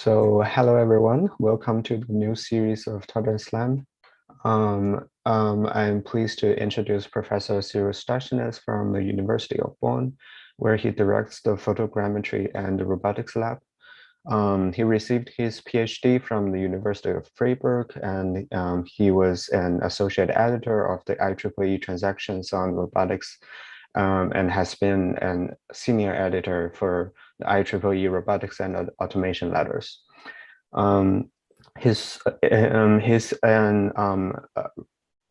Hello everyone. Welcome to the new series of Tartan SLAM. I'm pleased to introduce Professor Cyrill Stachniss from the University of Bonn, where he directs the photogrammetry and robotics lab. He received his PhD from the University of Freiburg, and he was an associate editor of the IEEE Transactions on Robotics, and has been a senior editor for the IEEE Robotics and Automation letters. He's an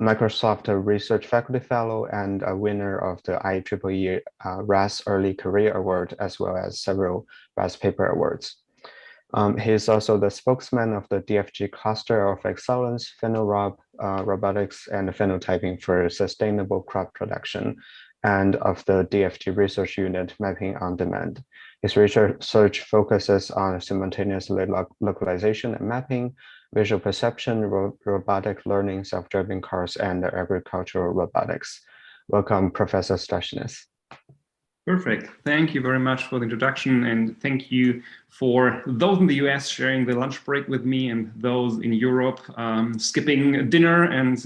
Microsoft Research Faculty Fellow and a winner of the IEEE RAS Early Career Award, as well as several RAS Paper Awards. He is also the spokesman of the DFG Cluster of Excellence, PhenoRob Robotics and Phenotyping for Sustainable Crop Production, and of the DFG Research Unit Mapping on Demand. His research focuses on simultaneous localization and mapping, visual perception, robotic learning, self-driving cars, and agricultural robotics. Welcome, Professor Stachniss. Perfect. Thank you very much for the introduction, and thank you for those in the US sharing the lunch break with me, and those in Europe skipping dinner, and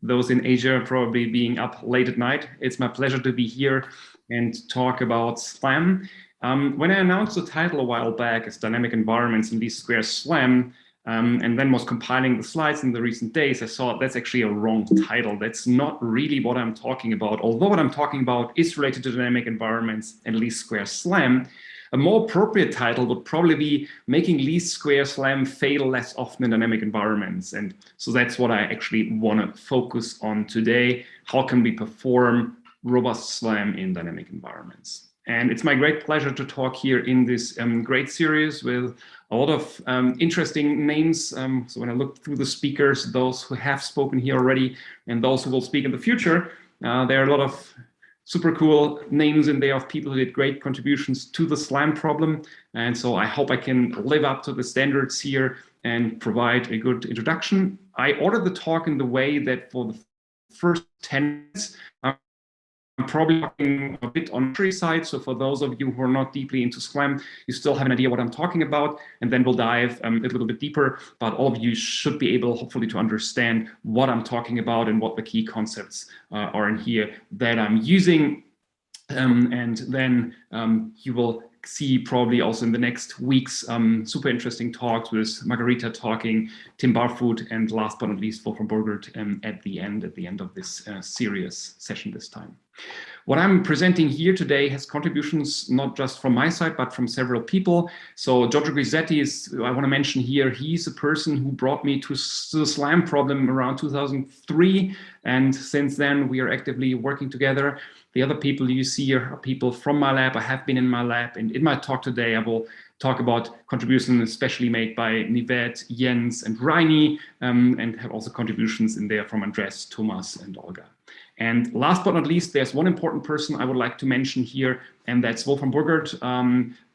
those in Asia probably being up late at night. It's my pleasure to be here and talk about SLAM. When I announced the title a while back as Dynamic Environments in Least Squares SLAM, and then was compiling the slides in the recent days, I saw that's actually a wrong title. That's not really what I'm talking about. Although what I'm talking about is related to dynamic environments and least square SLAM, a more appropriate title would probably be Making Least Square SLAM Fail Less Often in Dynamic Environments. And so that's what I actually want to focus on today. How can we perform robust SLAM in dynamic environments? And it's my great pleasure to talk here in this great series with a lot of interesting names. So when I look through the speakers, those who have spoken here already and those who will speak in the future, there are a lot of super cool names in there of people who did great contributions to the SLAM problem. And so I hope I can live up to the standards here and provide a good introduction. I ordered the talk in the way that for the first 10 minutes, I'm probably talking a bit on the side. So for those of you who are not deeply into SLAM, you still have an idea what I'm talking about. And then we'll dive a little bit deeper. But all of you should be able, hopefully, to understand what I'm talking about and what the key concepts are in here that I'm using. And then you will see probably also in the next weeks super interesting talks with Margarita talking, Tim Barfoot, and last but not least, Wolfram Burgert at the end of this serious session this time. What I'm presenting here today has contributions not just from my side, but from several people. So Giorgio Guisetti is, I want to mention here, he's a person who brought me to the SLAM problem around 2003. And since then, we are actively working together. The other people you see here are people from my lab. I have been in my lab. And in my talk today, I will talk about contributions especially made by Nivette, Jens, and Reini, and have also contributions in there from Andres, Thomas, and Olga. And last but not least, there's one important person I would like to mention here, and that's Wolfram Burgert,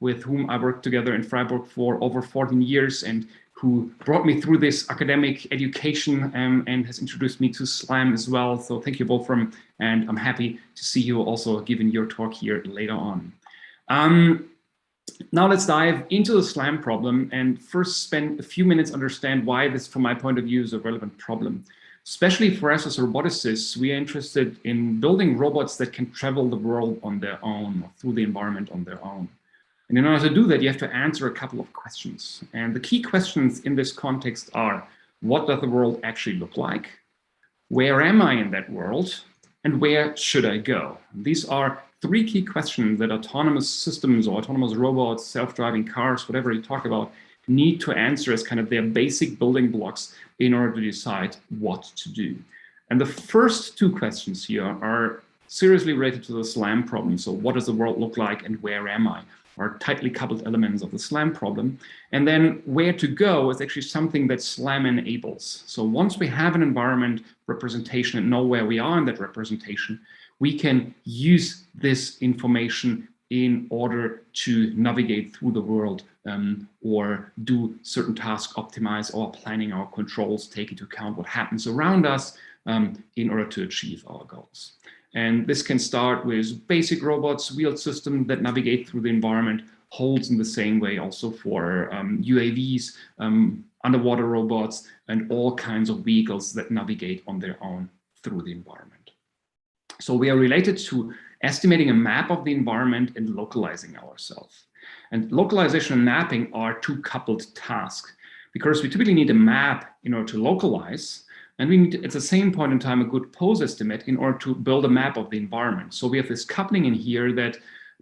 with whom I worked together in Freiburg for over 14 years and who brought me through this academic education and has introduced me to SLAM as well. So thank you, Wolfram, and I'm happy to see you also giving your talk here later on. Now let's dive into the SLAM problem and first spend a few minutes understand why this, from my point of view, is a relevant problem. Especially for us as roboticists, we are interested in building robots that can travel the world on their own, or through the environment on their own. And in order to do that, you have to answer a couple of questions. And the key questions in this context are, what does the world actually look like? Where am I in that world? And where should I go? These are three key questions that autonomous systems or autonomous robots, self-driving cars, whatever you talk about, need to answer as kind of their basic building blocks in order to decide what to do. And the first two questions here are seriously related to the SLAM problem. So what does the world look like and where am I? Are tightly coupled elements of the SLAM problem. And then where to go is actually something that SLAM enables. So once we have an environment representation and know where we are in that representation, we can use this information in order to navigate through the world or do certain tasks, optimize our planning, our controls, take into account what happens around us in order to achieve our goals. And this can start with basic robots, wheeled systems that navigate through the environment, holds in the same way also for UAVs, underwater robots, and all kinds of vehicles that navigate on their own through the environment. So we are related to estimating a map of the environment and localizing ourselves. And localization and mapping are two coupled tasks, because we typically need a map in order to localize, and we need, at the same point in time, a good pose estimate in order to build a map of the environment. So we have this coupling in here that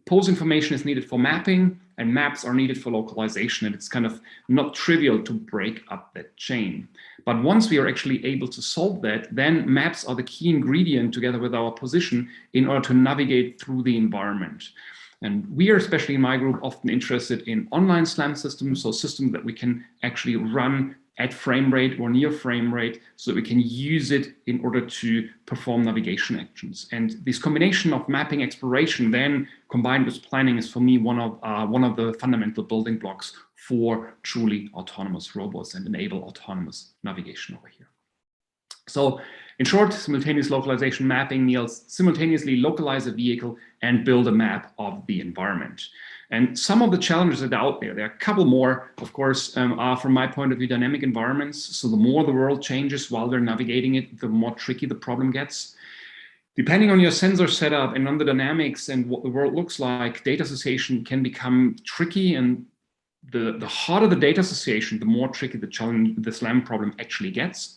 pose information is needed for mapping and maps are needed for localization, and it's kind of not trivial to break up that chain. But once we are actually able to solve that, then maps are the key ingredient together with our position in order to navigate through the environment. And we are, especially in my group, often interested in online SLAM systems, so systems that we can actually run at frame rate or near frame rate, so that we can use it in order to perform navigation actions. And this combination of mapping exploration then combined with planning is, for me, one of the fundamental building blocks for truly autonomous robots and enable autonomous navigation over here. So in short, simultaneous localization mapping means simultaneously localize a vehicle and build a map of the environment. And some of the challenges that are out there, there are a couple more, of course, are from my point of view, dynamic environments. So the more the world changes while they're navigating it, the more tricky the problem gets. Depending on your sensor setup and on the dynamics and what the world looks like, data association can become tricky, and the harder the data association, the more tricky the challenge, the SLAM problem actually gets.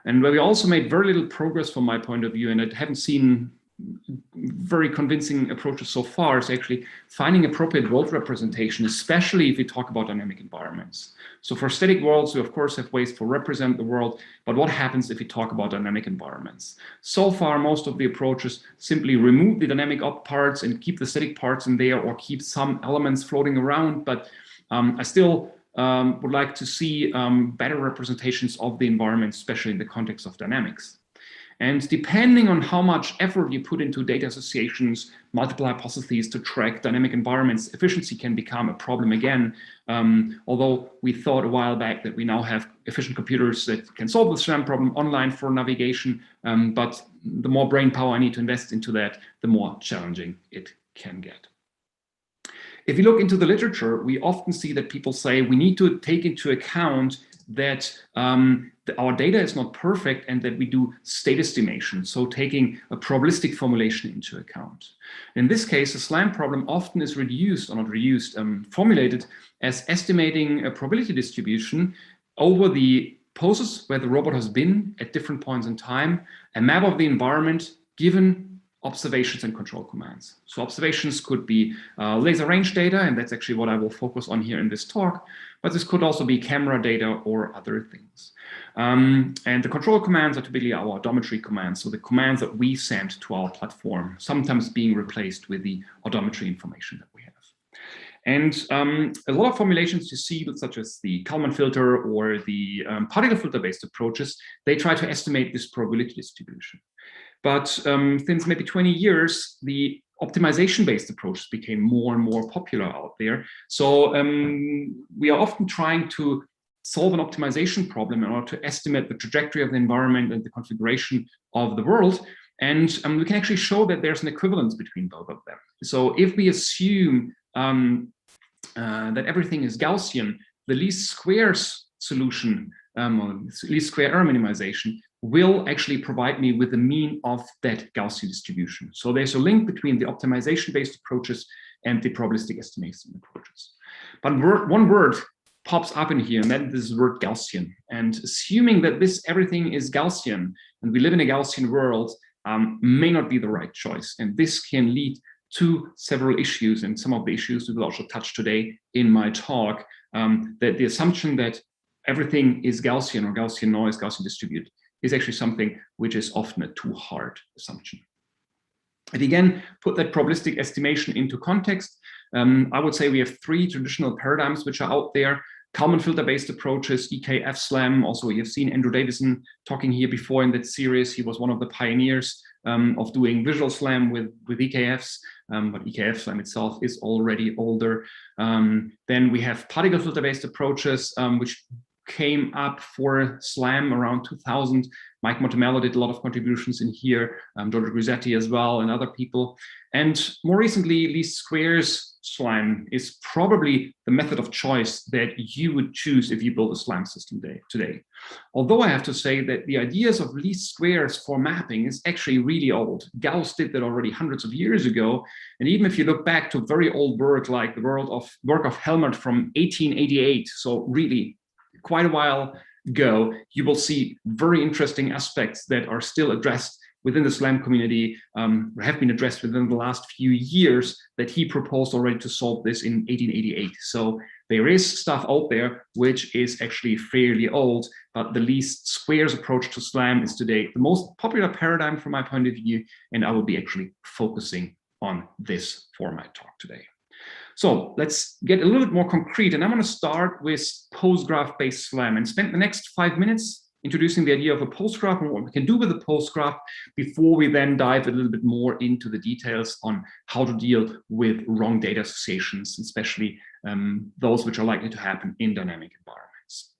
And where we also made very little progress from my point of view, and I haven't seen very convincing approaches so far, is actually finding appropriate world representation, especially if we talk about dynamic environments. So for static worlds, we of course have ways to represent the world, but what happens if we talk about dynamic environments? So far, most of the approaches simply remove the dynamic parts and keep the static parts in there, or keep some elements floating around, but I still would like to see better representations of the environment, especially in the context of dynamics. And depending on how much effort you put into data associations, multiple hypotheses to track dynamic environments, efficiency can become a problem again. Although we thought a while back that we now have efficient computers that can solve the SLAM problem online for navigation, but the more brain power I need to invest into that, the more challenging it can get. If you look into the literature, we often see that people say we need to take into account that our data is not perfect and that we do state estimation, so taking a probabilistic formulation into account. In this case, the SLAM problem often is reduced, or not reduced, formulated as estimating a probability distribution over the poses where the robot has been at different points in time, a map of the environment given observations and control commands. So observations could be laser range data, and that's actually what I will focus on here in this talk, but this could also be camera data or other things. And the control commands are typically our odometry commands, so the commands that we send to our platform, sometimes being replaced with the odometry information that we have. And a lot of formulations you see, such as the Kalman filter or the particle filter-based approaches, they try to estimate this probability distribution. But since maybe 20 years, the optimization-based approaches became more and more popular out there. So we are often trying to solve an optimization problem in order to estimate the trajectory of the environment and the configuration of the world. And we can actually show that there's an equivalence between both of them. So if we assume that everything is Gaussian, the least squares solution, or least square error minimization, will actually provide me with the mean of that Gaussian distribution. So there's a link between the optimization-based approaches and the probabilistic estimation approaches. But one word pops up in here, and that is the word Gaussian. And assuming that everything is Gaussian, and we live in a Gaussian world, may not be the right choice. And this can lead to several issues, and some of the issues we will also touch today in my talk, that the assumption that everything is Gaussian or Gaussian noise, Gaussian distributed, is actually something which is often a too hard assumption. And again, put that probabilistic estimation into context. I would say we have three traditional paradigms which are out there. Kalman filter-based approaches, EKF SLAM. Also, you've seen Andrew Davison talking here before in that series. He was one of the pioneers of doing visual SLAM with EKFs, but EKF SLAM itself is already older. Then we have particle filter-based approaches, which came up for SLAM around 2000. Mike Montemello did a lot of contributions in here, Giorgio Grisetti as well, and other people. And more recently, least squares SLAM is probably the method of choice that you would choose if you build a SLAM system today. Although I have to say that the ideas of least squares for mapping is actually really old. Gauss did that already hundreds of years ago. And even if you look back to very old work like the work of Helmert from 1888, so really quite a while ago, you will see very interesting aspects that are still addressed within the SLAM community, have been addressed within the last few years that he proposed already to solve this in 1888. So there is stuff out there which is actually fairly old, but the least squares approach to SLAM is today the most popular paradigm from my point of view, and I will be actually focusing on this for my talk today. So let's get a little bit more concrete, and I'm going to start with postgraph-based SLAM and spend the next 5 minutes introducing the idea of a postgraph and what we can do with a postgraph before we then dive a little bit more into the details on how to deal with wrong data associations, especially those which are likely to happen in dynamic environments.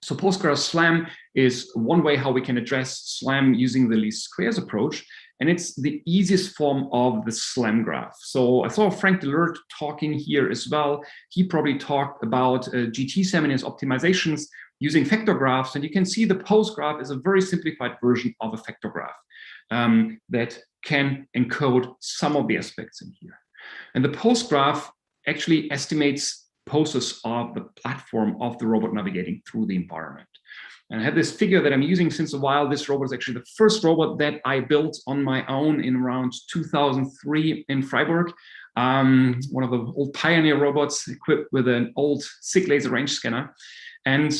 So postgraph SLAM is one way how we can address SLAM using the least squares approach, and it's the easiest form of the SLAM graph. So I saw Frank Delert talking here as well. He probably talked about GT-Semantic optimizations using vector graphs, and you can see the postgraph is a very simplified version of a vector graph that can encode some of the aspects in here. And the postgraph actually estimates poses of the platform of the robot navigating through the environment. And I have this figure that I'm using since a while. This robot is actually the first robot that I built on my own in around 2003 in Freiburg. One of the old pioneer robots equipped with an old SIG laser range scanner. And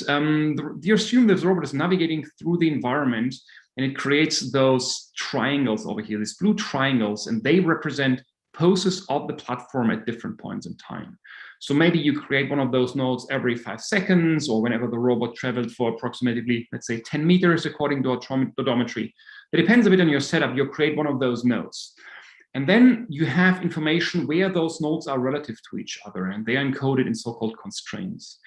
you assume this robot is navigating through the environment, and it creates those triangles over here, these blue triangles, and they represent poses of the platform at different points in time. So maybe you create one of those nodes every 5 seconds, or whenever the robot traveled for approximately, let's say, 10 meters according to odometry. It depends a bit on your setup. You'll create one of those nodes. And then you have information where those nodes are relative to each other, and they are encoded in so-called constraints.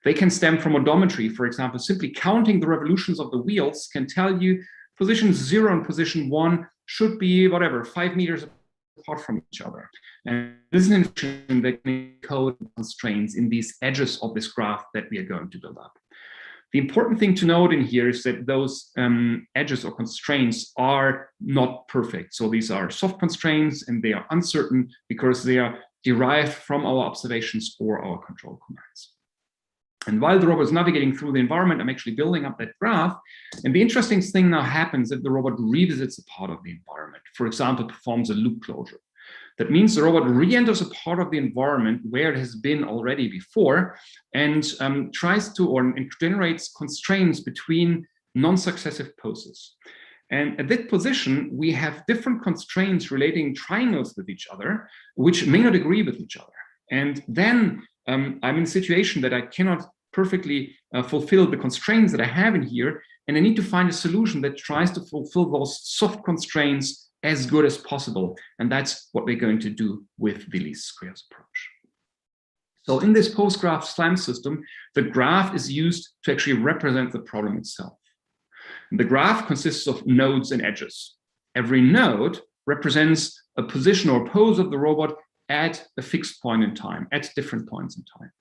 They can stem from odometry. For example, simply counting the revolutions of the wheels can tell you position 0 and position 1 should be, whatever, 5 meters apart from each other. And this is an information that can encode constraints in these edges of this graph that we are going to build up. The important thing to note in here is that those edges or constraints are not perfect. So these are soft constraints, and they are uncertain because they are derived from our observations or our control commands. And while the robot is navigating through the environment, I'm actually building up that graph. And the interesting thing now happens if the robot revisits a part of the environment, for example, performs a loop closure. That means the robot re-enters a part of the environment where it has been already before and tries to or generates constraints between non-successive poses. And at that position, we have different constraints relating triangles with each other, which may not agree with each other. And then I'm in a situation that I cannot perfectly fulfill the constraints that I have in here, and I need to find a solution that tries to fulfill those soft constraints as good as possible. And that's what we're going to do with the least squares approach. So in this postgraph SLAM system, the graph is used to actually represent the problem itself. And the graph consists of nodes and edges. Every node represents a position or pose of the robot at a fixed point in time, at different points in time.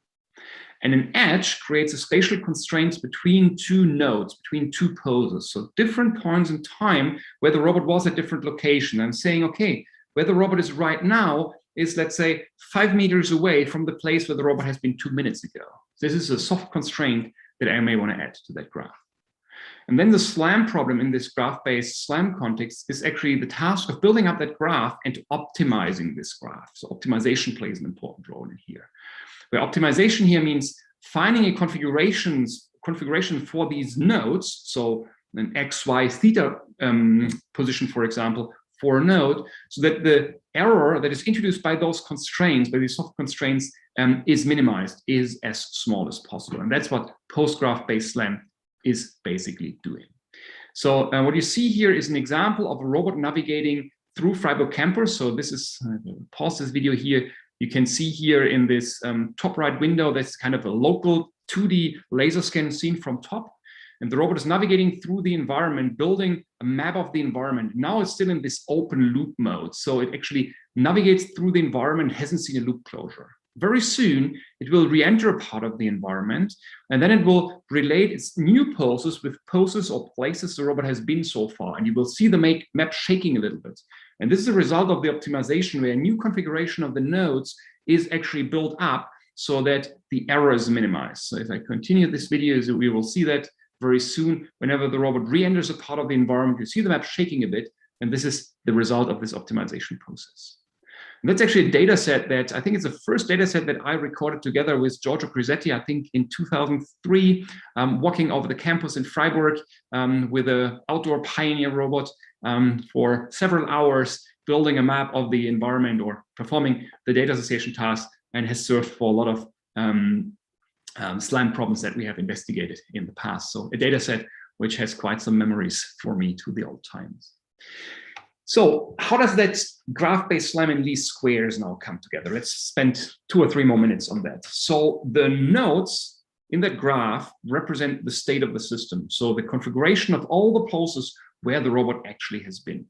And an edge creates a spatial constraint between two nodes, between two poses. So different points in time where the robot was at different location. I'm saying, okay, where the robot is right now is, let's say, 5 meters away from the place where the robot has been 2 minutes ago. This is a soft constraint that I may want to add to that graph. And then the SLAM problem in this graph-based SLAM context is actually the task of building up that graph and optimizing this graph. So optimization plays an important role in here. Where optimization here means finding a configuration for these nodes, so an x, y, theta position, for example, for a node, so that the error that is introduced by those constraints, by these soft constraints, is minimized, is as small as possible. And that's what postgraph-based SLAM is basically doing. So what you see here is an example of a robot navigating through Freiburg campus. So this is, pause this video here. You can see here in this top right window, that's kind of a local 2D laser scan seen from top. And the robot is navigating through the environment, building a map of the environment. Now it's still in this open loop mode. So it actually navigates through the environment, hasn't seen a loop closure. Very soon, it will re-enter a part of the environment, and then it will relate its new pulses with poses or places the robot has been so far. And you will see the map shaking a little bit. And this is a result of the optimization where a new configuration of the nodes is actually built up so that the error is minimized. So if I continue this video, we will see that very soon, whenever the robot re-enters a part of the environment, you see the map shaking a bit, and this is the result of this optimization process. And that's actually a data set that I think it's the first data set that I recorded together with Giorgio Crisetti, I think in 2003, walking over the campus in Freiburg with an outdoor Pioneer robot for several hours, building a map of the environment or performing the data association task, and has served for a lot of SLAM problems that we have investigated in the past. So a data set which has quite some memories for me to the old times. So how does that graph-based SLAM and least squares now come together? Let's spend 2 or 3 more minutes on that. So the nodes in that graph represent the state of the system. So the configuration of all the pulses where the robot actually has been.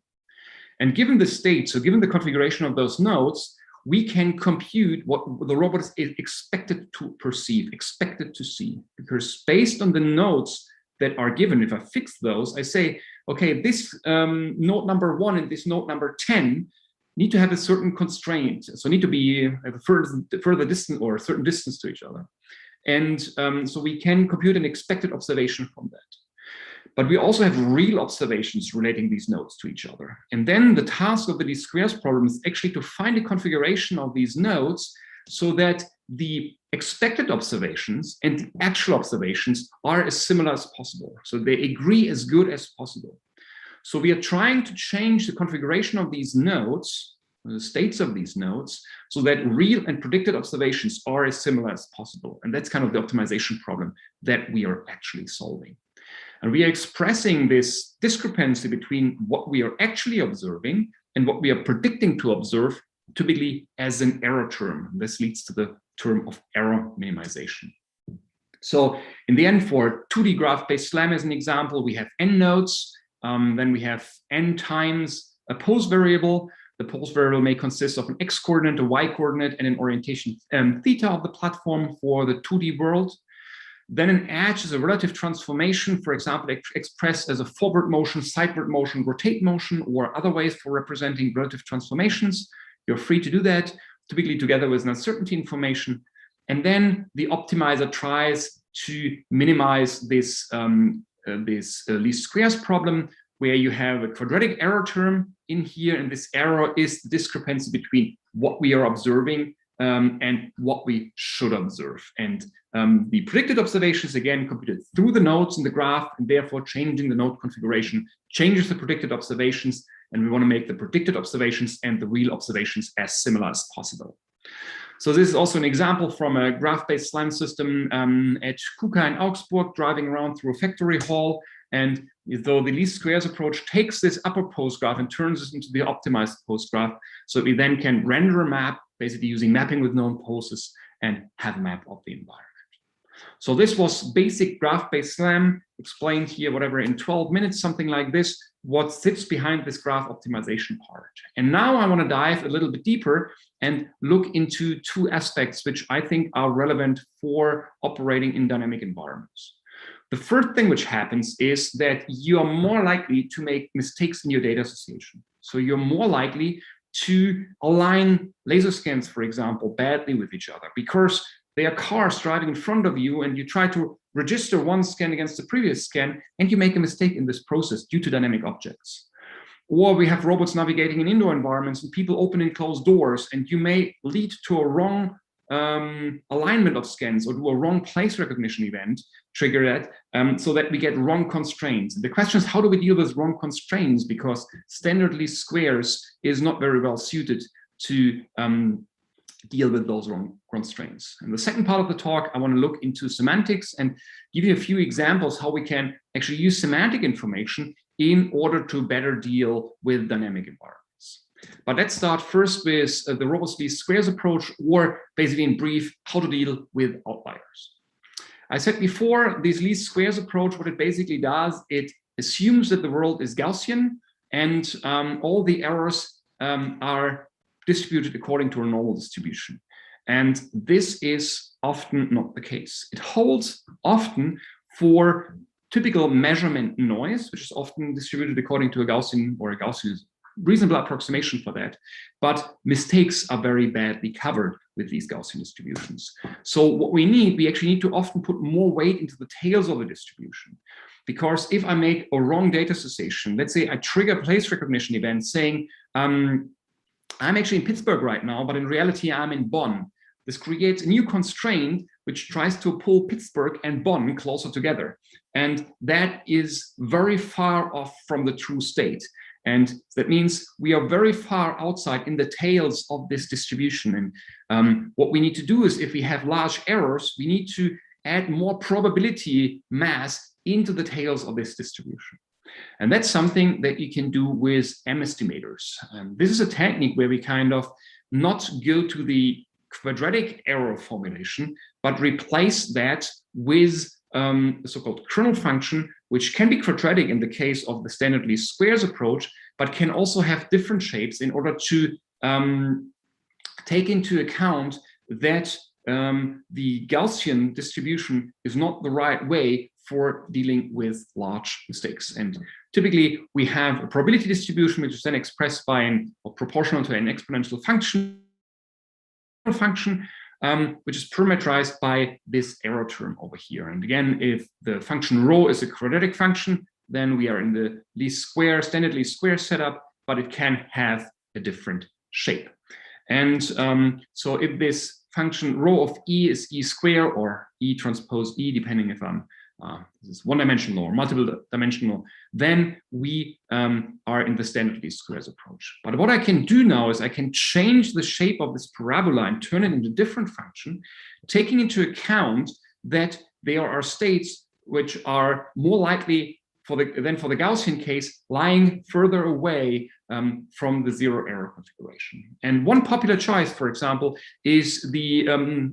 And given the state, so given the configuration of those nodes, we can compute what the robot is expected to perceive, expected to see. Because based on the nodes that are given, if I fix those, I say, okay, this node number 1 and this node number 10 need to have a certain constraint. So need to be at a further distance or a certain distance to each other. And so we can compute an expected observation from that. But we also have real observations relating these nodes to each other. And then the task of the least squares problem is actually to find a configuration of these nodes so that the expected observations and the actual observations are as similar as possible. So they agree as good as possible. So we are trying to change the configuration of these nodes, the states of these nodes, so that real and predicted observations are as similar as possible. And that's kind of the optimization problem that we are actually solving. And we are expressing this discrepancy between what we are actually observing and what we are predicting to observe, typically as an error term. This leads to the term of error minimization. So in the end, for 2D graph-based SLAM as an example, we have n nodes, then we have n times a pose variable. The pose variable may consist of an x coordinate, a y coordinate, and an orientation theta of the platform for the 2D world. Then an edge is a relative transformation, for example, expressed as a forward motion, sideward motion, rotate motion, or other ways for representing relative transformations. You're free to do that, typically together with an uncertainty information. And then the optimizer tries to minimize this, least squares problem, where you have a quadratic error term in here, and this error is the discrepancy between what we are observing and what we should observe. And the predicted observations, again, computed through the nodes in the graph, and therefore changing the node configuration changes the predicted observations, and we want to make the predicted observations and the real observations as similar as possible. So this is also an example from a graph-based SLAM system at KUKA in Augsburg, driving around through a factory hall. And though the least squares approach takes this upper pose graph and turns it into the optimized pose graph, so we then can render a map, basically using mapping with known poses, and have a map of the environment. So this was basic graph-based SLAM, explained here, whatever, in 12 minutes, something like this, what sits behind this graph optimization part. And now I want to dive a little bit deeper and look into 2 aspects which I think are relevant for operating in dynamic environments. The first thing which happens is that you are more likely to make mistakes in your data association. So you're more likely to align laser scans, for example, badly with each other, because there are cars driving in front of you and you try to register one scan against the previous scan and you make a mistake in this process due to dynamic objects. Or we have robots navigating in indoor environments and people open and close doors, and you may lead to a wrong alignment of scans or do a wrong place recognition event, trigger that, so that we get wrong constraints. The question is, how do we deal with wrong constraints? Because standard least squares is not very well suited to deal with those wrong constraints. In the second part of the talk, I want to look into semantics and give you a few examples how we can actually use semantic information in order to better deal with dynamic environments. But let's start first with the robust least squares approach, or basically in brief, how to deal with outliers. I said before, this least squares approach, what it basically does, it assumes that the world is Gaussian and all the errors are distributed according to a normal distribution. And this is often not the case. It holds often for typical measurement noise, which is often distributed according to a Gaussian, or a Gaussian reasonable approximation for that. But mistakes are very badly covered with these Gaussian distributions. So what we actually need to often put more weight into the tails of the distribution. Because if I make a wrong data association, let's say I trigger a place recognition event saying, I'm actually in Pittsburgh right now, but in reality, I'm in Bonn. This creates a new constraint which tries to pull Pittsburgh and Bonn closer together. And that is very far off from the true state. And that means we are very far outside in the tails of this distribution. And what we need to do is, if we have large errors, we need to add more probability mass into the tails of this distribution. And that's something that you can do with M-estimators. And this is a technique where we kind of not go to the quadratic error formulation, but replace that with a so-called kernel function, which can be quadratic in the case of the standard least squares approach, but can also have different shapes in order to take into account that the Gaussian distribution is not the right way for dealing with large mistakes. And typically we have a probability distribution, which is then expressed by or proportional to an exponential function, which is parameterized by this error term over here. And again, if the function rho is a quadratic function, then we are in the least square, standard least square setup, but it can have a different shape. And so if this function rho of e is e square or e transpose e, depending if I'm this is one-dimensional or multiple-dimensional, then we are in the standard least squares approach. But what I can do now is I can change the shape of this parabola and turn it into a different function, taking into account that there are states which are more likely than for the Gaussian case, lying further away from the zero error configuration. And one popular choice, for example, is the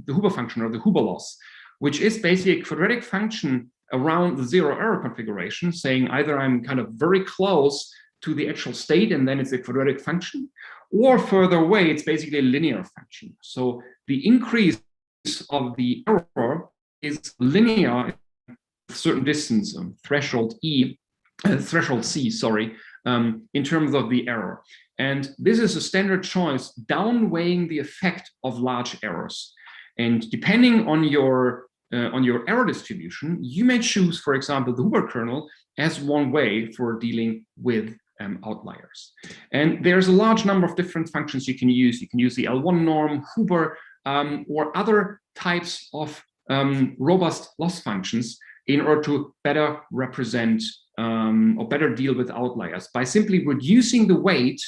Huber function, or the Huber loss, which is basically a quadratic function around the zero error configuration, saying either I'm kind of very close to the actual state and then it's a quadratic function, or further away, it's basically a linear function. So the increase of the error is linear at a certain distance, threshold C, sorry, in terms of the error. And this is a standard choice, downweighing the effect of large errors. And depending on your error distribution, you may choose, for example, the Huber kernel as one way for dealing with outliers. And there's a large number of different functions you can use. You can use the L1 norm, Huber, or other types of robust loss functions in order to better represent or better deal with outliers by simply reducing the weight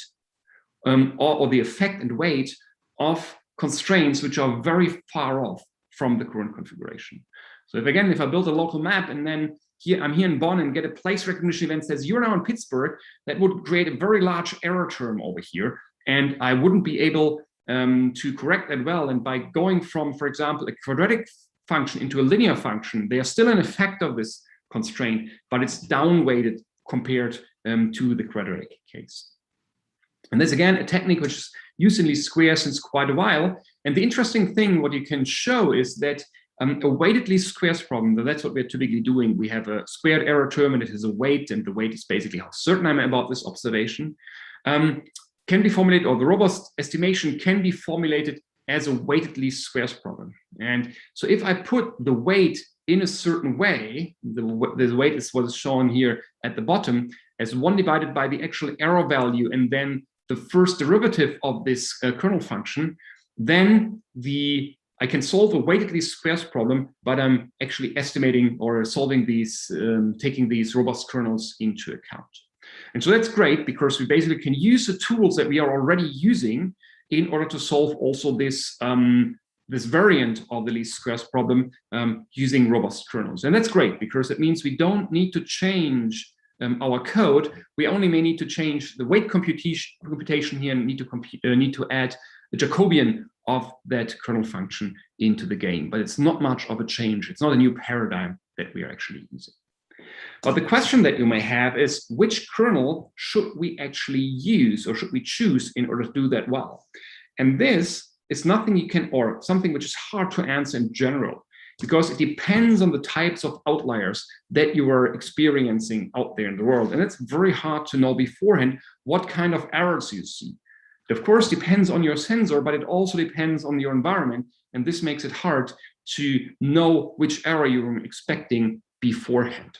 or the effect and weight of constraints which are very far off from the current configuration. So if I build a local map and then I'm here in Bonn and get a place recognition event that says you're now in Pittsburgh, that would create a very large error term over here. And I wouldn't be able to correct that well. And by going from, for example, a quadratic function into a linear function, they are still an effect of this constraint, but it's downweighted compared to the quadratic case. And there's again a technique which is used in least squares since quite a while. And the interesting thing, what you can show is that a weighted least squares problem, that's what we're typically doing. We have a squared error term and it has a weight, and the weight is basically how certain I'm about this observation. Can be formulated, or the robust estimation can be formulated as a weighted least squares problem. And so if I put the weight in a certain way, the weight is what is shown here at the bottom, as 1 divided by the actual error value and then the first derivative of this kernel function, then I can solve a weighted least squares problem, but I'm actually estimating or solving these, taking these robust kernels into account. And so that's great because we basically can use the tools that we are already using in order to solve also this, this variant of the least squares problem using robust kernels. And that's great because it means we don't need to change our code. We only may need to change the weight computation here and need to add the Jacobian of that kernel function into the game. But it's not much of a change. It's not a new paradigm that we are actually using. But the question that you may have is, which kernel should we actually use or should we choose in order to do that well? And this is nothing you can, or something which is hard to answer in general, because it depends on the types of outliers that you are experiencing out there in the world. And it's very hard to know beforehand what kind of errors you see. It of course depends on your sensor, but it also depends on your environment. And this makes it hard to know which error you're expecting beforehand.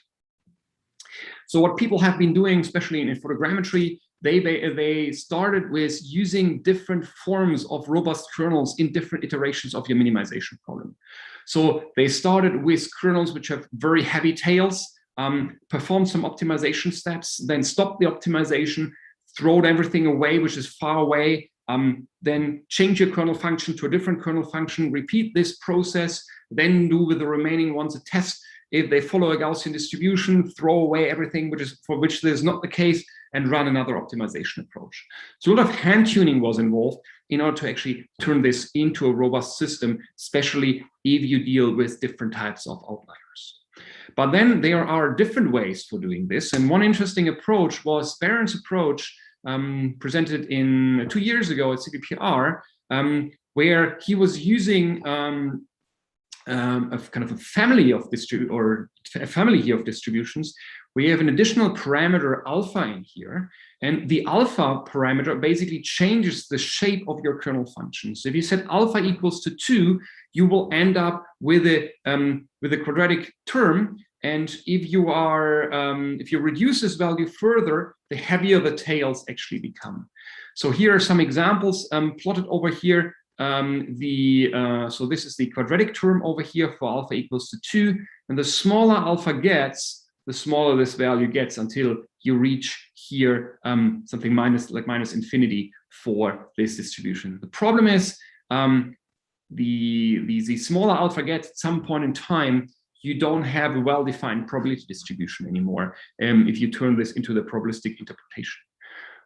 So what people have been doing, especially in photogrammetry, they started with using different forms of robust kernels in different iterations of your minimization problem. So they started with kernels which have very heavy tails, performed some optimization steps, then stopped the optimization, throw everything away which is far away, then change your kernel function to a different kernel function, repeat this process, then do with the remaining ones a test. If they follow a Gaussian distribution, throw away everything for which this is not the case, and run another optimization approach. So a lot of hand tuning was involved in order to actually turn this into a robust system, especially if you deal with different types of outliers. But then there are different ways for doing this. And one interesting approach was Barron's approach, presented in 2 years ago at CPPR, where he was using a kind of a family of distributions. We have an additional parameter alpha in here, and the alpha parameter basically changes the shape of your kernel function. So if you set alpha equals to 2, you will end up with a quadratic term. And if you reduce this value further, the heavier the tails actually become. So here are some examples plotted over here. So this is the quadratic term over here for alpha equals to 2, and the smaller alpha gets, the smaller this value gets until you reach here something minus infinity for this distribution. The problem is the smaller alpha gets at some point in time, you don't have a well-defined probability distribution anymore if you turn this into the probabilistic interpretation.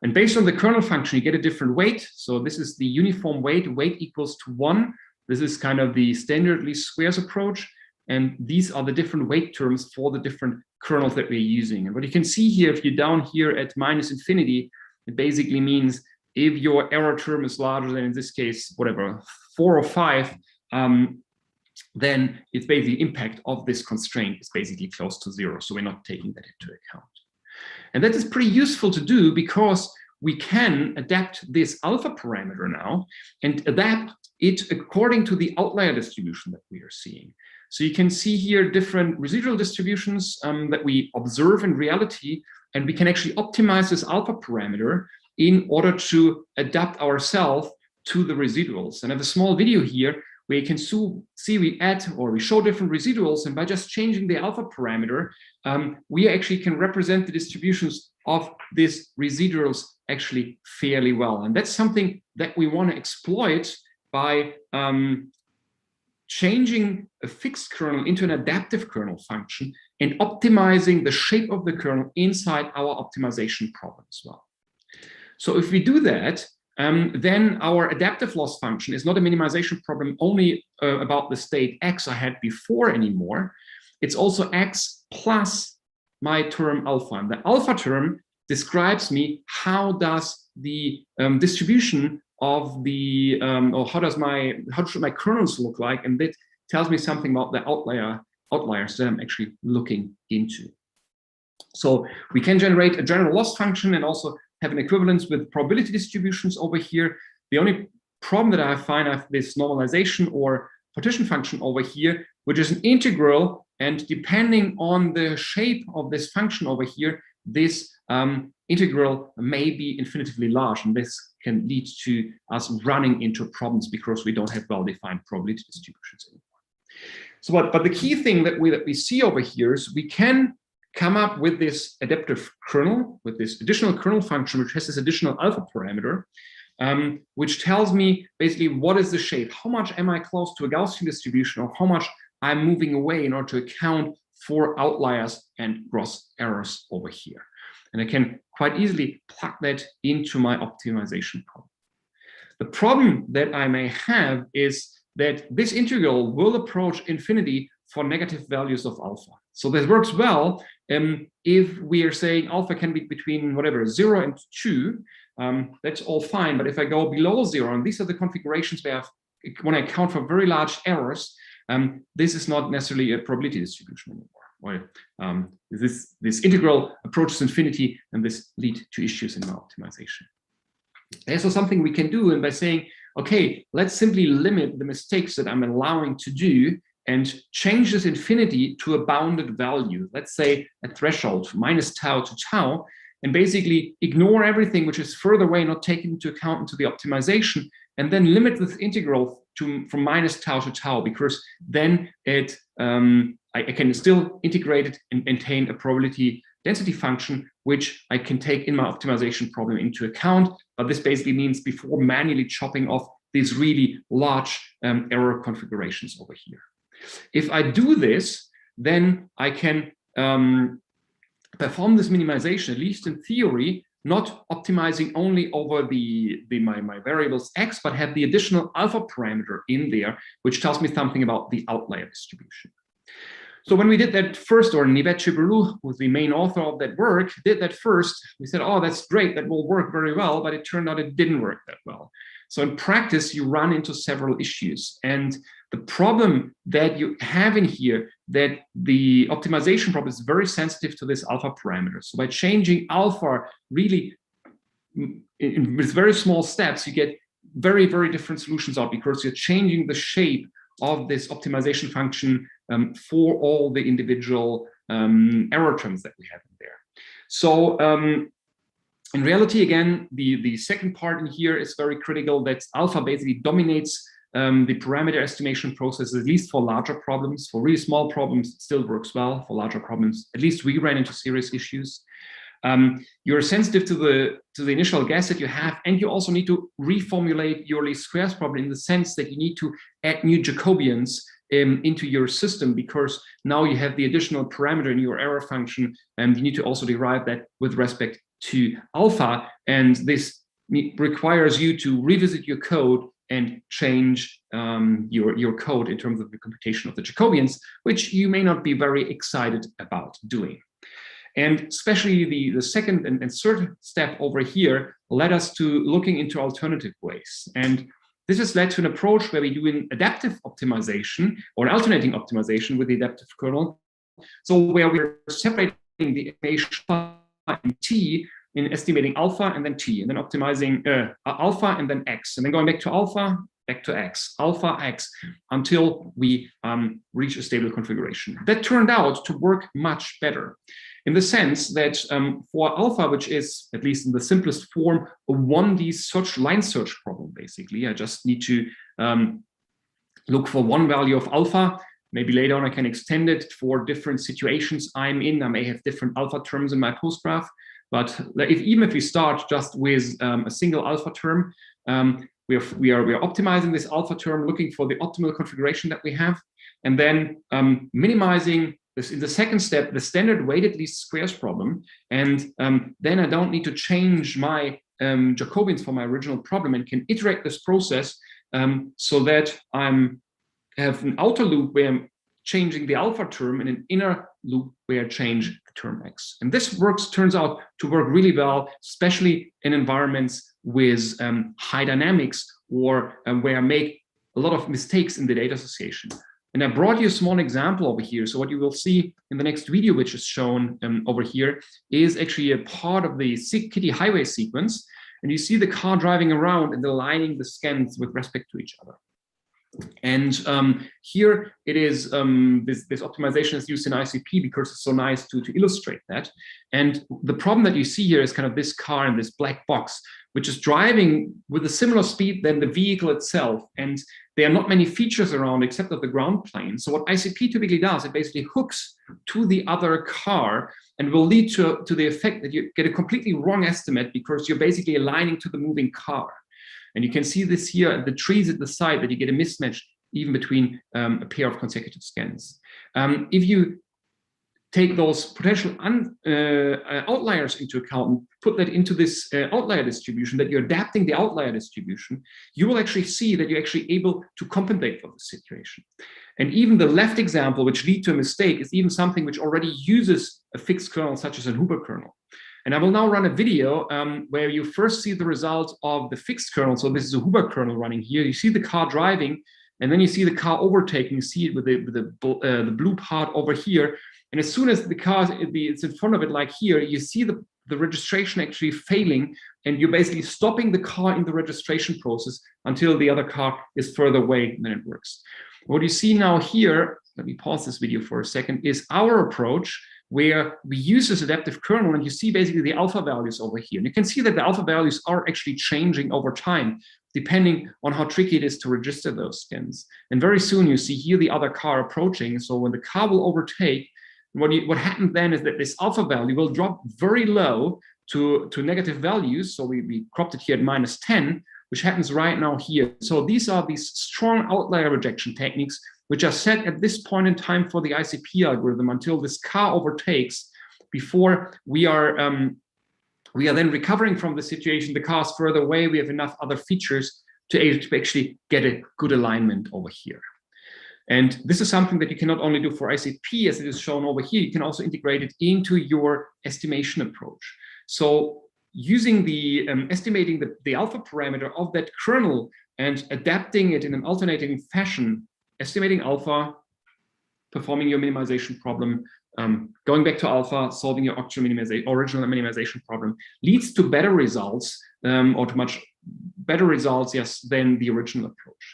And based on the kernel function, you get a different weight. So this is the uniform weight equals to 1. This is kind of the standard least squares approach. And these are the different weight terms for the different kernels that we're using. And what you can see here, if you're down here at minus infinity, it basically means if your error term is larger than, in this case, whatever, 4 or 5, then it's basically the impact of this constraint is basically close to 0. So we're not taking that into account. And that is pretty useful to do because we can adapt this alpha parameter now and adapt it according to the outlier distribution that we are seeing. So you can see here different residual distributions that we observe in reality, and we can actually optimize this alpha parameter in order to adapt ourselves to the residuals. And I have a small video here where you can see we add or we show different residuals, and by just changing the alpha parameter, we actually can represent the distributions of these residuals actually fairly well. And that's something that we want to exploit by changing a fixed kernel into an adaptive kernel function and optimizing the shape of the kernel inside our optimization problem as well. So if we do that, then our adaptive loss function is not a minimization problem only about the state x I had before anymore. It's also x plus my term alpha. And the alpha term describes me how does the distribution of the, or how should my kernels look like, and that tells me something about the outliers that I'm actually looking into. So we can generate a general loss function and also have an equivalence with probability distributions over here. The only problem that I find, I have this normalization or partition function over here, which is an integral, and depending on the shape of this function over here, this integral may be infinitively large, and this can lead to us running into problems because we don't have well-defined probability distributions anymore. So, but the key thing that we see over here is we can come up with this adaptive kernel, with this additional kernel function, which has this additional alpha parameter, which tells me basically what is the shape, how much am I close to a Gaussian distribution, or how much I'm moving away in order to account for outliers and gross errors over here. And I can quite easily plug that into my optimization problem. The problem that I may have is that this integral will approach infinity for negative values of alpha. So this works well if we are saying alpha can be between whatever 0 and 2, that's all fine. But if I go below 0, and these are the configurations where when I account for very large errors, this is not necessarily a probability distribution anymore. Or this integral approaches infinity, and this lead to issues in my optimization. There's also something we can do, and by saying, okay, let's simply limit the mistakes that I'm allowing to do and change this infinity to a bounded value. Let's say a threshold minus tau to tau, and basically ignore everything which is further away, not taken into account into the optimization, and then limit this integral from minus tau to tau, because then I can still integrate it and maintain a probability density function, which I can take in my optimization problem into account. But this basically means before manually chopping off these really large error configurations over here. If I do this, then I can perform this minimization, at least in theory, not optimizing only over my variables x, but have the additional alpha parameter in there, which tells me something about the outlier distribution. So when we did that first, or Nivette Chibrou, who was the main author of that work, did that first, we said, oh, that's great, that will work very well, but it turned out it didn't work that well. So in practice, you run into several issues. And the problem that you have in here, that the optimization problem is very sensitive to this alpha parameter. So by changing alpha really with very small steps, you get very, very different solutions out, because you're changing the shape of this optimization function for all the individual error terms that we have in there. So in reality, again, the second part in here is very critical, that alpha basically dominates the parameter estimation process, at least for larger problems. For really small problems, it still works well. For larger problems, at least we ran into serious issues. You're sensitive to the initial guess that you have, and you also need to reformulate your least squares problem in the sense that you need to add new Jacobians into your system, because now you have the additional parameter in your error function, and you need to also derive that with respect to alpha, and this requires you to revisit your code and change your code in terms of the computation of the Jacobians, which you may not be very excited about doing. And especially the second and third step over here led us to looking into alternative ways. And this has led to an approach where we do an adaptive optimization or an alternating optimization with the adaptive kernel. So where we're separating the information and t in estimating alpha and then t, and then optimizing alpha and then x, and then going back to alpha, back to x, alpha, x, until we reach a stable configuration. That turned out to work much better, in the sense that for alpha, which is, at least in the simplest form, a 1D line search problem, basically. I just need to look for one value of alpha. Maybe later on I can extend it for different situations I'm in. I may have different alpha terms in my postgraph. But even if we start just with a single alpha term, we are optimizing this alpha term, looking for the optimal configuration that we have, and then minimizing this in the second step, the standard weighted least squares problem. And then I don't need to change my Jacobians for my original problem, and can iterate this process so that I have an outer loop where I'm changing the alpha term, and an inner loop where I change the term x. And this turns out to work really well, especially in environments with high dynamics, or where I make a lot of mistakes in the data association. And I brought you a small example over here. So what you will see in the next video, which is shown over here, is actually a part of the Kitty highway sequence. And you see the car driving around and aligning the scans with respect to each other. And here it is, this optimization is used in ICP because it's so nice to illustrate that. And the problem that you see here is kind of this car in this black box, which is driving with a similar speed than the vehicle itself. And there are not many features around except of the ground plane. So what ICP typically does, it basically hooks to the other car, and will lead to the effect that you get a completely wrong estimate, because you're basically aligning to the moving car. And you can see this here at the trees at the side, that you get a mismatch even between a pair of consecutive scans. If you take those potential outliers into account and put that into this outlier distribution, that you're adapting the outlier distribution, you will actually see that you're actually able to compensate for the situation. And even the left example, which lead to a mistake, is even something which already uses a fixed kernel, such as a Huber kernel. And I will now run a video where you first see the result of the fixed kernel. So this is a Huber kernel running here. You see the car driving, and then you see the car overtaking. You see it with the blue part over here. And as soon as the car is in front of it, like here, you see the registration actually failing, and you're basically stopping the car in the registration process until the other car is further away, and then it works. What you see now here, let me pause this video for a second, is our approach where we use this adaptive kernel, and you see basically the alpha values over here. And you can see that the alpha values are actually changing over time, depending on how tricky it is to register those skins. And very soon you see here the other car approaching. So when the car will overtake, what happens then is that this alpha value will drop very low to negative values. So we cropped it here at -10, which happens right now here. So these are these strong outlier rejection techniques, which are set at this point in time for the ICP algorithm until this car overtakes, before we are then recovering from the situation. The car is further away. We have enough other features to actually get a good alignment over here. And this is something that you can not only do for ICP, as it is shown over here, you can also integrate it into your estimation approach. So using the estimating the alpha parameter of that kernel and adapting it in an alternating fashion, estimating alpha, performing your minimization problem, going back to alpha, solving your original minimization problem, leads to better results, or to much better results, yes, than the original approach.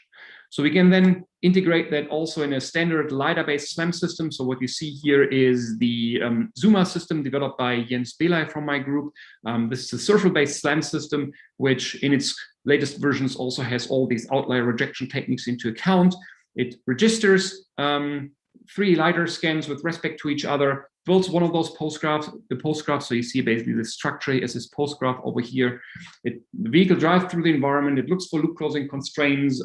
So we can then integrate that also in a standard LiDAR-based SLAM system. So what you see here is the Zuma system developed by Jens Belay from my group. This is a Cyrill-based SLAM system, which in its latest versions also has all these outlier rejection techniques into account. It registers 3 LiDAR scans with respect to each other, builds one of those the post graphs. So you see basically the structure as this post graph over here. The vehicle drives through the environment. It looks for loop closing constraints.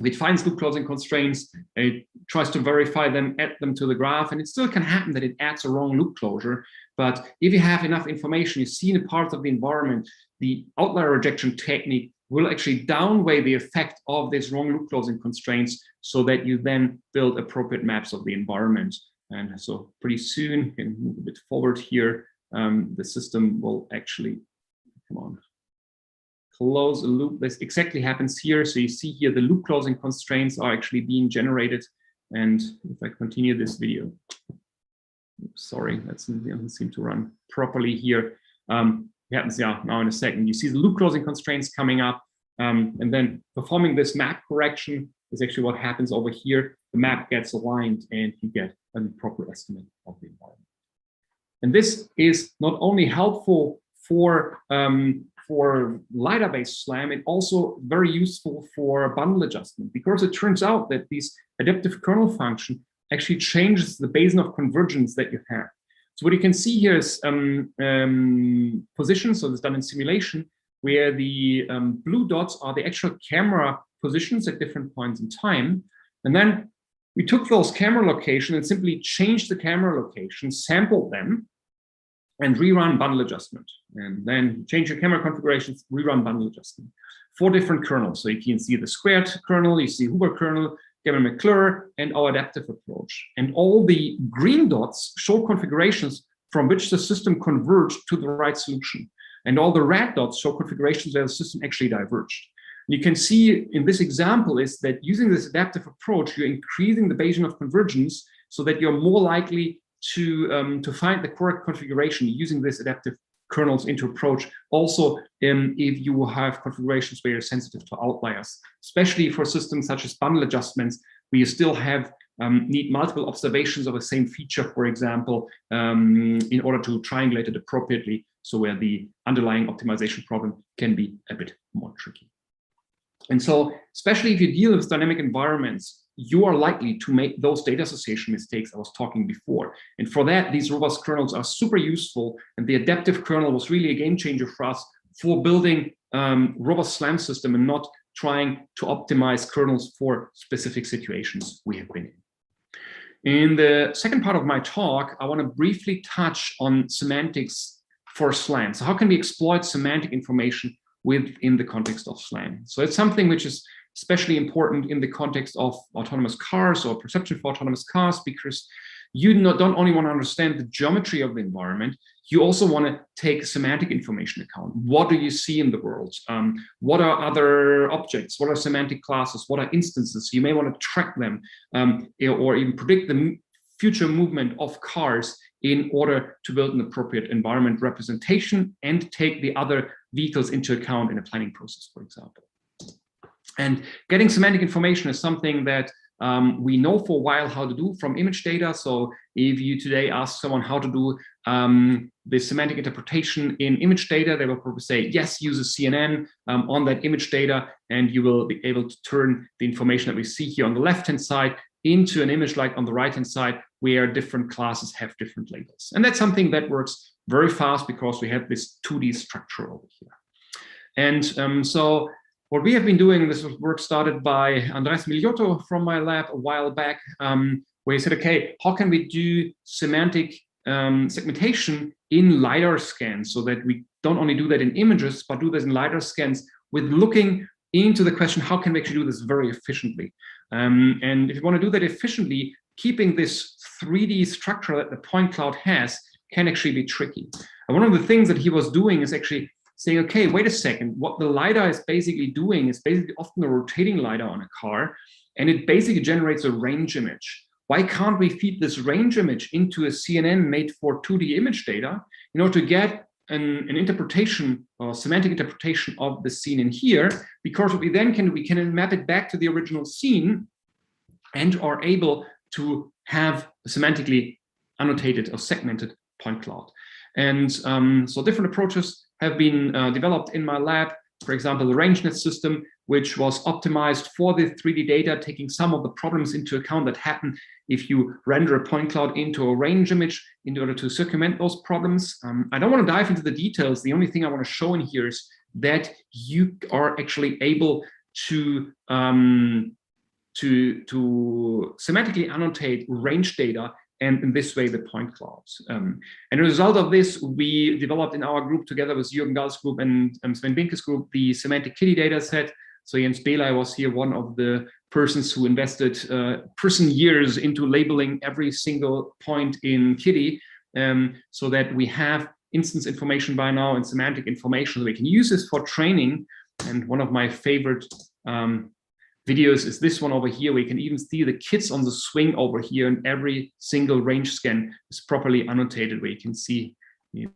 It finds loop closing constraints, it tries to verify them, add them to the graph, and it still can happen that it adds a wrong loop closure. But if you have enough information, you see in a part of the environment, the outlier rejection technique will actually downweigh the effect of these wrong loop closing constraints, so that you then build appropriate maps of the environment. And so pretty soon, you can move a bit forward here, the system will actually, come on, close a loop. This exactly happens here. So you see here the loop closing constraints are actually being generated. And if I continue this video, sorry, that doesn't seem to run properly here. It happens, yeah, now in a second. You see the loop closing constraints coming up, and then performing this map correction is actually what happens over here. The map gets aligned and you get a proper estimate of the environment. And this is not only helpful for LiDAR-based SLAM, it's also very useful for bundle adjustment, because it turns out that this adaptive kernel function actually changes the basin of convergence that you have. So what you can see here is positions, so it's done in simulation, where the blue dots are the actual camera positions at different points in time. And then we took those camera locations and simply changed the camera location, sampled them, and rerun bundle adjustment. And then change your camera configurations, rerun bundle adjustment. 4 different kernels. So you can see the squared kernel, you see Huber kernel, Gabor-McClure, and our adaptive approach. And all the green dots show configurations from which the system converged to the right solution. And all the red dots show configurations where the system actually diverged. You can see in this example is that using this adaptive approach, you're increasing the Bayesian of convergence so that you're more likely to find the correct configuration using this adaptive kernels into approach. Also, if you have configurations where you're sensitive to outliers, especially for systems such as bundle adjustments, where you still have need multiple observations of the same feature, for example, in order to triangulate it appropriately. So where the underlying optimization problem can be a bit more tricky. And so, especially if you deal with dynamic environments, you are likely to make those data association mistakes I was talking before. And for that, these robust kernels are super useful. And the adaptive kernel was really a game changer for us for building robust SLAM system and not trying to optimize kernels for specific situations we have been in. In the second part of my talk, I want to briefly touch on semantics for SLAM. So how can we exploit semantic information within the context of SLAM? So it's something which is especially important in the context of autonomous cars or perception for autonomous cars, because you don't only want to understand the geometry of the environment, you also want to take semantic information account. What do you see in the world? What are other objects? What are semantic classes? What are instances? You may want to track them or even predict the future movement of cars in order to build an appropriate environment representation and take the other vehicles into account in a planning process, for example. And getting semantic information is something that we know for a while how to do from image data. So if you today ask someone how to do the semantic interpretation in image data, they will probably say, yes, use a CNN on that image data, and you will be able to turn the information that we see here on the left-hand side into an image like on the right-hand side, where different classes have different labels. And that's something that works very fast because we have this 2D structure over here. And so what we have been doing, this work started by Andres Miliotto from my lab a while back, where he said, okay, how can we do semantic segmentation in LiDAR scans so that we don't only do that in images, but do this in LiDAR scans with looking into the question, how can we actually do this very efficiently? And if you want to do that efficiently, keeping this 3D structure that the point cloud has can actually be tricky. And one of the things that he was doing is actually saying, okay, wait a second, what the LiDAR is basically doing is basically often a rotating LiDAR on a car, and it basically generates a range image. Why can't we feed this range image into a CNN made for 2D image data in order to get an interpretation or semantic interpretation of the scene in here? Because what we then can, we can map it back to the original scene and are able to have a semantically annotated or segmented point cloud. And so different approaches have been developed in my lab. For example, the RangeNet system, which was optimized for the 3D data, taking some of the problems into account that happen if you render a point cloud into a range image in order to circumvent those problems. I don't want to dive into the details. The only thing I want to show in here is that you are actually able to semantically annotate range data, and in this way, the point clouds. And as a result of this, we developed in our group together with Jürgen Gall's group and Sven Binke's group, the semantic kitty data set. So Jens Behley was here one of the persons who invested person years into labeling every single point in kitty, so that we have instance information by now and semantic information that we can use this for training. And one of my favorite videos is this one over here, where you can even see the kids on the swing over here, and every single range scan is properly annotated, where you can see the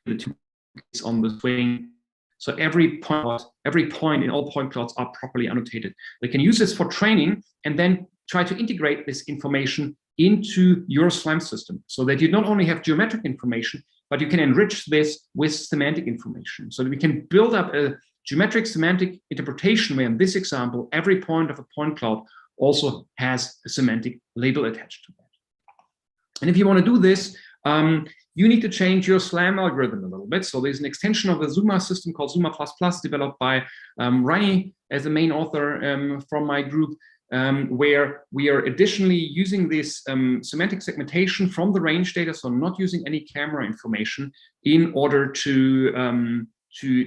two kids on the swing. So every point in all point clouds are properly annotated. We can use this for training and then try to integrate this information into your SLAM system so that you not only have geometric information, but you can enrich this with semantic information so that we can build up a geometric semantic interpretation where in this example, every point of a point cloud also has a semantic label attached to that. And if you want to do this, you need to change your SLAM algorithm a little bit. So there's an extension of the Zuma system called Zuma++, developed by Rani as the main author from my group, where we are additionally using this semantic segmentation from the range data, so not using any camera information, in order to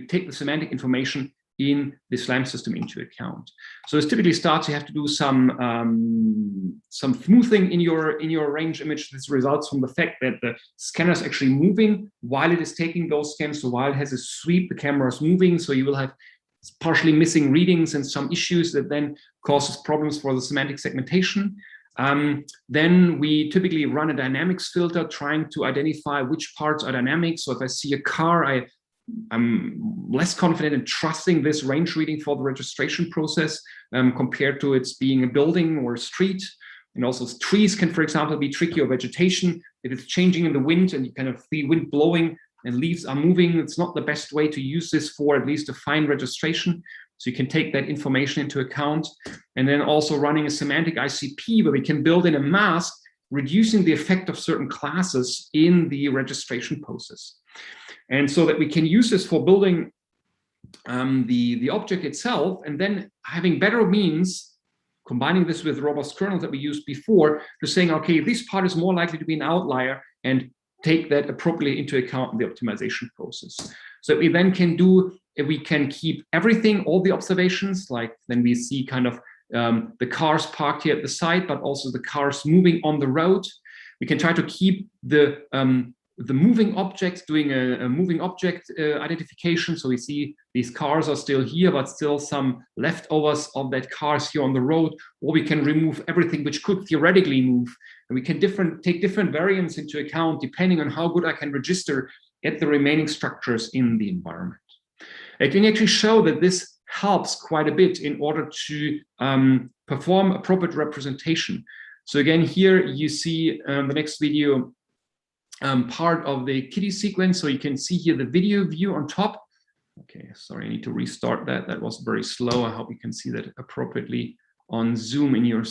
take the semantic information in the SLAM system into account. So this typically starts, you have to do some smoothing in your range image. This results from the fact that the scanner is actually moving while it is taking those scans. So while it has a sweep, the camera is moving. So you will have partially missing readings and some issues that then causes problems for the semantic segmentation. Then we typically run a dynamics filter trying to identify which parts are dynamic. So if I see a car, I'm less confident in trusting this range reading for the registration process compared to its being a building or a street. And also trees can, for example, be tricky, or vegetation. If it's changing in the wind and you kind of see wind blowing and leaves are moving, it's not the best way to use this for at least a fine registration. So you can take that information into account. And then also running a semantic ICP where we can build in a mask, reducing the effect of certain classes in the registration process. And so that we can use this for building the object itself, and then having better means, combining this with robust kernels that we used before, to saying, okay, this part is more likely to be an outlier, and take that appropriately into account in the optimization process. So we then can do, we can keep everything, all the observations, like then we see kind of the cars parked here at the side, but also the cars moving on the road. We can try to keep the moving objects, doing a moving object identification. So we see these cars are still here, but still some leftovers of that cars here on the road, or we can remove everything which could theoretically move. And we can take different variants into account depending on how good I can register at the remaining structures in the environment. I can actually show that this helps quite a bit in order to perform appropriate representation. So again, here you see the next video part of the kitty sequence. So you can see here the video view on top. Okay, sorry, I need to restart that. That was very slow. I hope you can see that appropriately on Zoom in your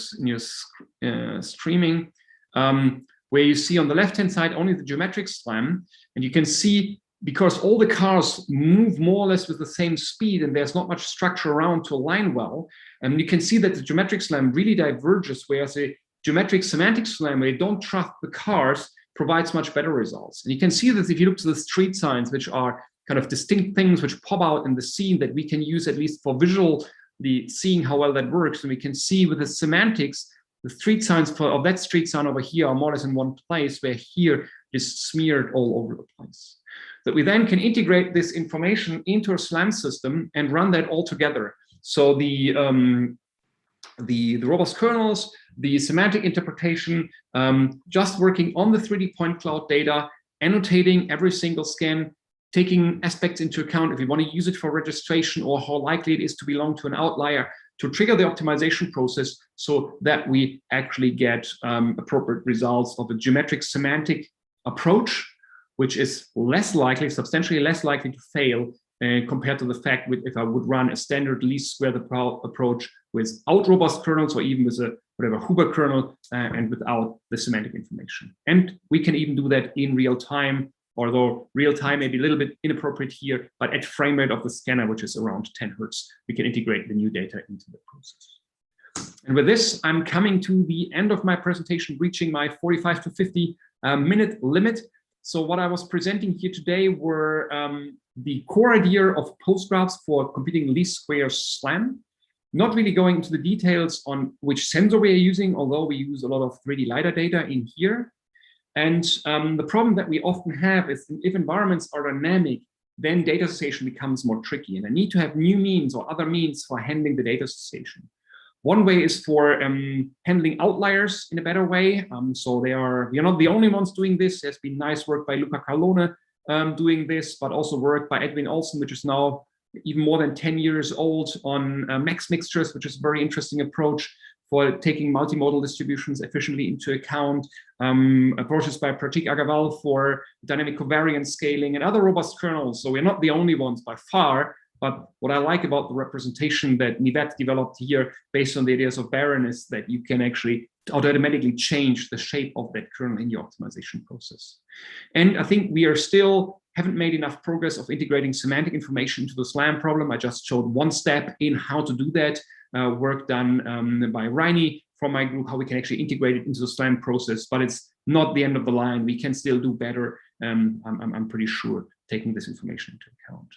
streaming, where you see on the left-hand side only the geometric SLAM. And you can see, because all the cars move more or less with the same speed and there's not much structure around to align well, and you can see that the geometric SLAM really diverges, whereas a geometric semantic SLAM, where you don't trust the cars, provides much better results. And you can see that if you look to the street signs, which are kind of distinct things which pop out in the scene that we can use at least for visually seeing how well that works. And we can see with the semantics, the street signs of that street sign over here are more or less in one place, where here is smeared all over the place. That we then can integrate this information into a SLAM system and run that all together. So the robust kernels, the semantic interpretation, just working on the 3D point cloud data, annotating every single scan, taking aspects into account if you want to use it for registration or how likely it is to belong to an outlier, to trigger the optimization process so that we actually get appropriate results of a geometric semantic approach, which is less likely, substantially less likely to fail compared to the fact if I would run a standard least square approach without robust kernels, or even with a whatever Huber kernel and without the semantic information. And we can even do that in real time, although real time may be a little bit inappropriate here, but at frame rate of the scanner, which is around 10 Hertz, we can integrate the new data into the process. And with this, I'm coming to the end of my presentation, reaching my 45 to 50 minute limit. So what I was presenting here today were the core idea of postgraphs for computing least square SLAM. Not really going into the details on which sensor we are using, although we use a lot of 3D LiDAR data in here. And the problem that we often have is if environments are dynamic, then data association becomes more tricky. And I need to have new means or other means for handling the data association. One way is for handling outliers in a better way. So we're not the only ones doing this. There's been nice work by Luca Carlone doing this, but also work by Edwin Olsen, which is now even more than 10 years old, on max mixtures, which is a very interesting approach for taking multimodal distributions efficiently into account. Approaches by Pratik Agarwal for dynamic covariance scaling and other robust kernels. So we're not the only ones by far. But what I like about the representation that Nivette developed here, based on the ideas of Baron, is that you can actually automatically change the shape of that kernel in your optimization process. And I think we haven't made enough progress of integrating semantic information into the SLAM problem. I just showed one step in how to do that, work done by Reini from my group, how we can actually integrate it into the SLAM process, but it's not the end of the line. We can still do better, I'm pretty sure, taking this information into account.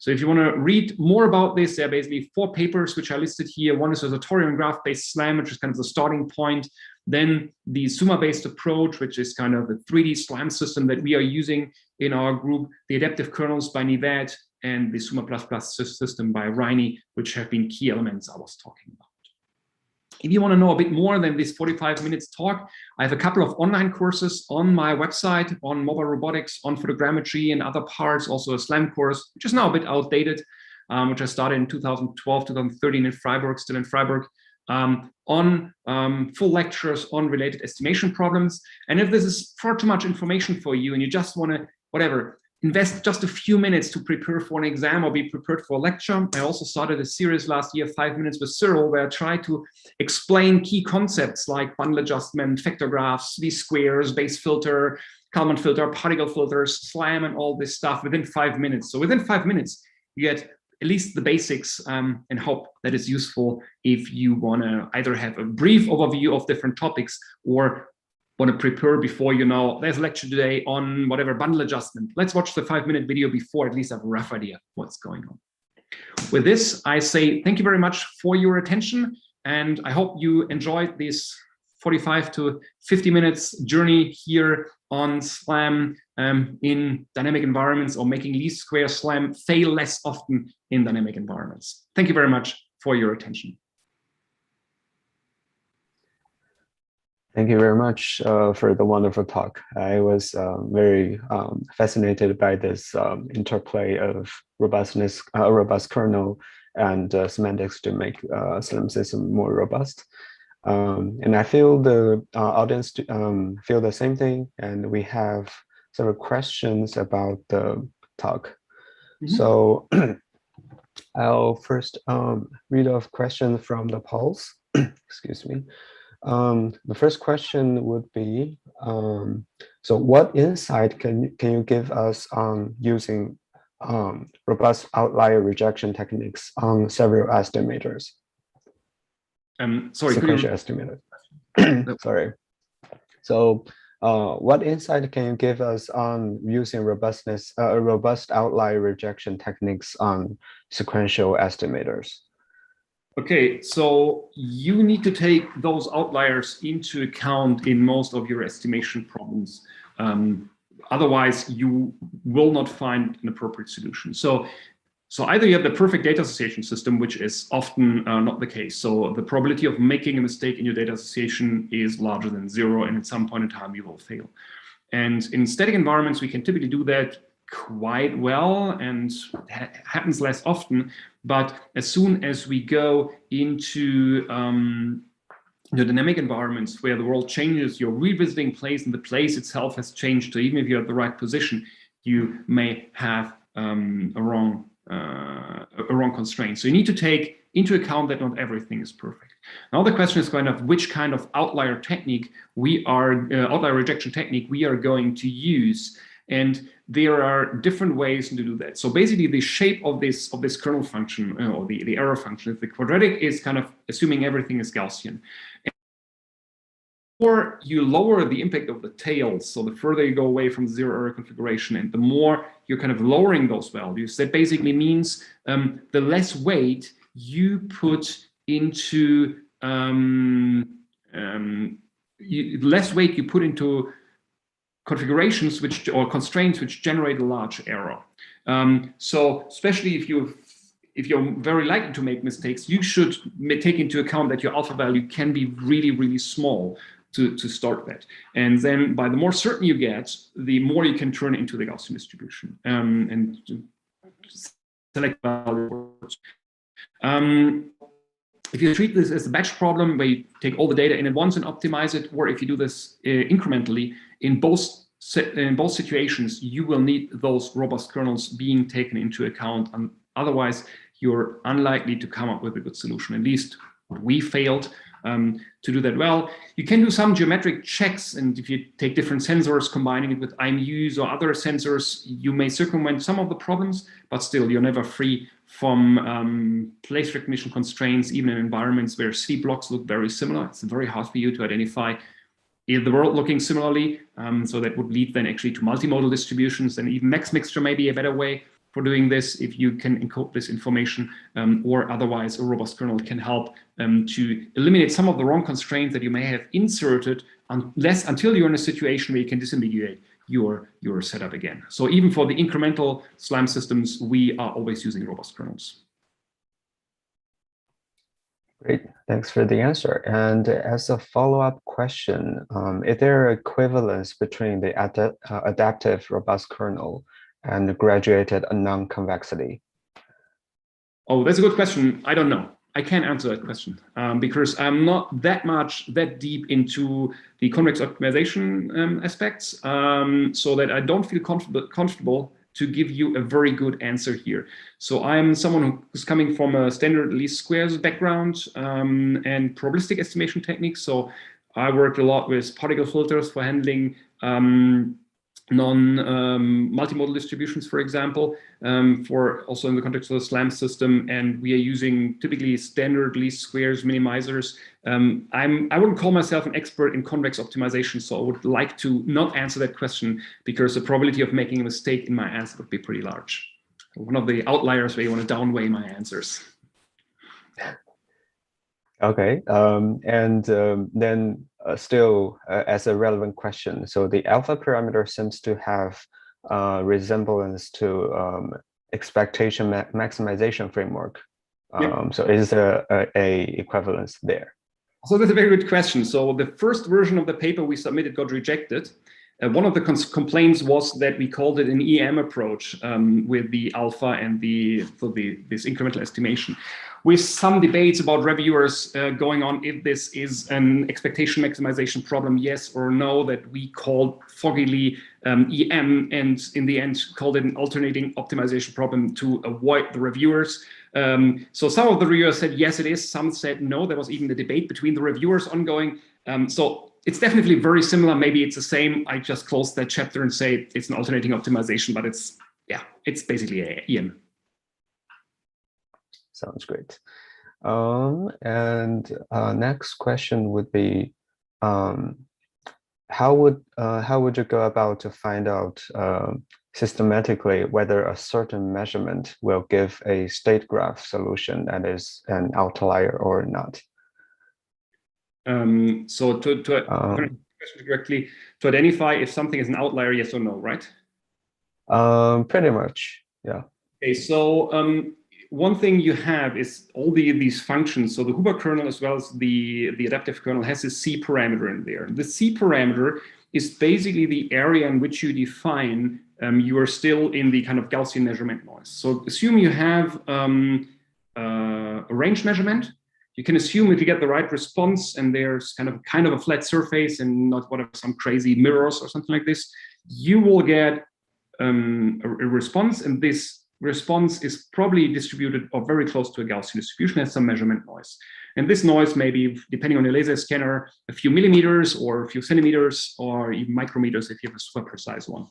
So if you want to read more about this, there are basically 4 papers which are listed here. One is a Taurian graph-based SLAM, which is kind of the starting point. Then the Summa-based approach, which is kind of a 3D SLAM system that we are using in our group. The adaptive kernels by Nivette, and the Summa++ system by Reini, which have been key elements I was talking about. If you want to know a bit more than this 45 minutes talk, I have a couple of online courses on my website on mobile robotics, on photogrammetry and other parts, also a SLAM course, which is now a bit outdated, which I started in 2012, 2013 in Freiburg, still in Freiburg, on full lectures on related estimation problems. And if this is far too much information for you and you just want to, invest just a few minutes to prepare for an exam or be prepared for a lecture. I also started a series last year, 5 minutes with Cyrill, where I try to explain key concepts like bundle adjustment, vector graphs, least-squares, base filter, Kalman filter, particle filters, SLAM, and all this stuff within 5 minutes. So within 5 minutes, you get at least the basics, and hope that is useful if you want to either have a brief overview of different topics or want to prepare before, there's a lecture today on whatever bundle adjustment. Let's watch the 5-minute video before at least have a rough idea what's going on. With this, I say thank you very much for your attention. And I hope you enjoyed this 45 to 50 minutes journey here on SLAM in dynamic environments, or making least square SLAM fail less often in dynamic environments. Thank you very much for your attention. Thank you very much for the wonderful talk. I was very fascinated by this interplay of robustness, robust kernel, and semantics to make SLAM system more robust. And I feel the audience feel the same thing, and we have several questions about the talk. Mm-hmm. So I'll first read off questions from the polls. Excuse me. The first question would be, so what insight can you give us on using robust outlier rejection techniques on several estimators? Sorry, sequential estimators. Sorry. So what insight can you give us on using robust outlier rejection techniques on sequential estimators? Okay, so you need to take those outliers into account in most of your estimation problems. Otherwise, you will not find an appropriate solution. So either you have the perfect data association system, which is often not the case. So the probability of making a mistake in your data association is larger than 0, and at some point in time you will fail. And in static environments, we can typically do that quite well, and happens less often. But as soon as we go into the dynamic environments where the world changes, you're revisiting place, and the place itself has changed. So even if you're at the right position, you may have a wrong constraint. So you need to take into account that not everything is perfect. Now the question is kind of which kind of outlier technique outlier rejection technique we are going to use. And there are different ways to do that. So basically the shape of this kernel function, or the error function, if the quadratic is kind of assuming everything is Gaussian. Or you lower the impact of the tails, so the further you go away from the zero error configuration, and the more you're kind of lowering those values, that basically means the less weight you put into configurations or constraints which generate a large error. So especially if you're very likely to make mistakes, you should take into account that your alpha value can be really, really small to start that. And then by the more certain you get, the more you can turn into the Gaussian distribution and select values. If you treat this as a batch problem where you take all the data in at once and optimize it, or if you do this incrementally, in both situations, you will need those robust kernels being taken into account. And otherwise, you're unlikely to come up with a good solution. At least we failed to do that well. You can do some geometric checks, and if you take different sensors, combining it with IMUs or other sensors, you may circumvent some of the problems, but still, you're never free from place recognition constraints, even in environments where city blocks look very similar. It's very hard for you to identify the world looking similarly. So that would lead then actually to multimodal distributions, and even max mixture may be a better way for doing this if you can encode this information, or otherwise a robust kernel can help to eliminate some of the wrong constraints that you may have inserted until you're in a situation where you can disambiguate your setup again. So even for the incremental SLAM systems, we are always using robust kernels. Great, thanks for the answer. And as a follow-up question, is there equivalence between the adaptive robust kernel and the graduated non-convexity? Oh, that's a good question. I don't know. I can't answer that question because I'm not that deep into the convex optimization aspects, so that I don't feel comfortable to give you a very good answer here. So I'm someone who's coming from a standard least squares background and probabilistic estimation techniques. So I worked a lot with particle filters for handling non-multimodal distributions, for example, for also in the context of the SLAM system, and we are using typically standard least squares minimizers. I wouldn't call myself an expert in convex optimization, so I would like to not answer that question because the probability of making a mistake in my answer would be pretty large. One of the outliers where you want to downweigh my answers. Okay. Then still as a relevant question, so the alpha parameter seems to have resemblance to expectation maximization framework. Yep. So is there a equivalence there? So that's a very good question. So the first version of the paper we submitted got rejected. One of the complaints was that we called it an EM approach with the alpha and this incremental estimation, with some debates about reviewers going on if this is an expectation maximization problem, yes or no, that we called foggily EM, and in the end called it an alternating optimization problem to avoid the reviewers. So some of the reviewers said yes, it is. Some said no. There was even a debate between the reviewers ongoing. So it's definitely very similar. Maybe it's the same. I just closed that chapter and say it's an alternating optimization, but it's basically a EM. Sounds great. Next question would be, how would you go about to find out systematically whether a certain measurement will give a state graph solution that is an outlier or not? So to question correctly, to identify if something is an outlier, yes or no, right? Pretty much, yeah. Okay, so one thing you have is all these functions. So the Huber kernel as well as the adaptive kernel has a C parameter in there. The C parameter is basically the area in which you define you are still in the kind of Gaussian measurement noise. So assume you have a range measurement. You can assume if you get the right response and there's kind of a flat surface and not whatever, some crazy mirrors or something like this, you will get a response, and this response is probably distributed or very close to a Gaussian distribution, has some measurement noise. And this noise may be, depending on your laser scanner, a few millimeters or a few centimeters or even micrometers if you have a super precise one.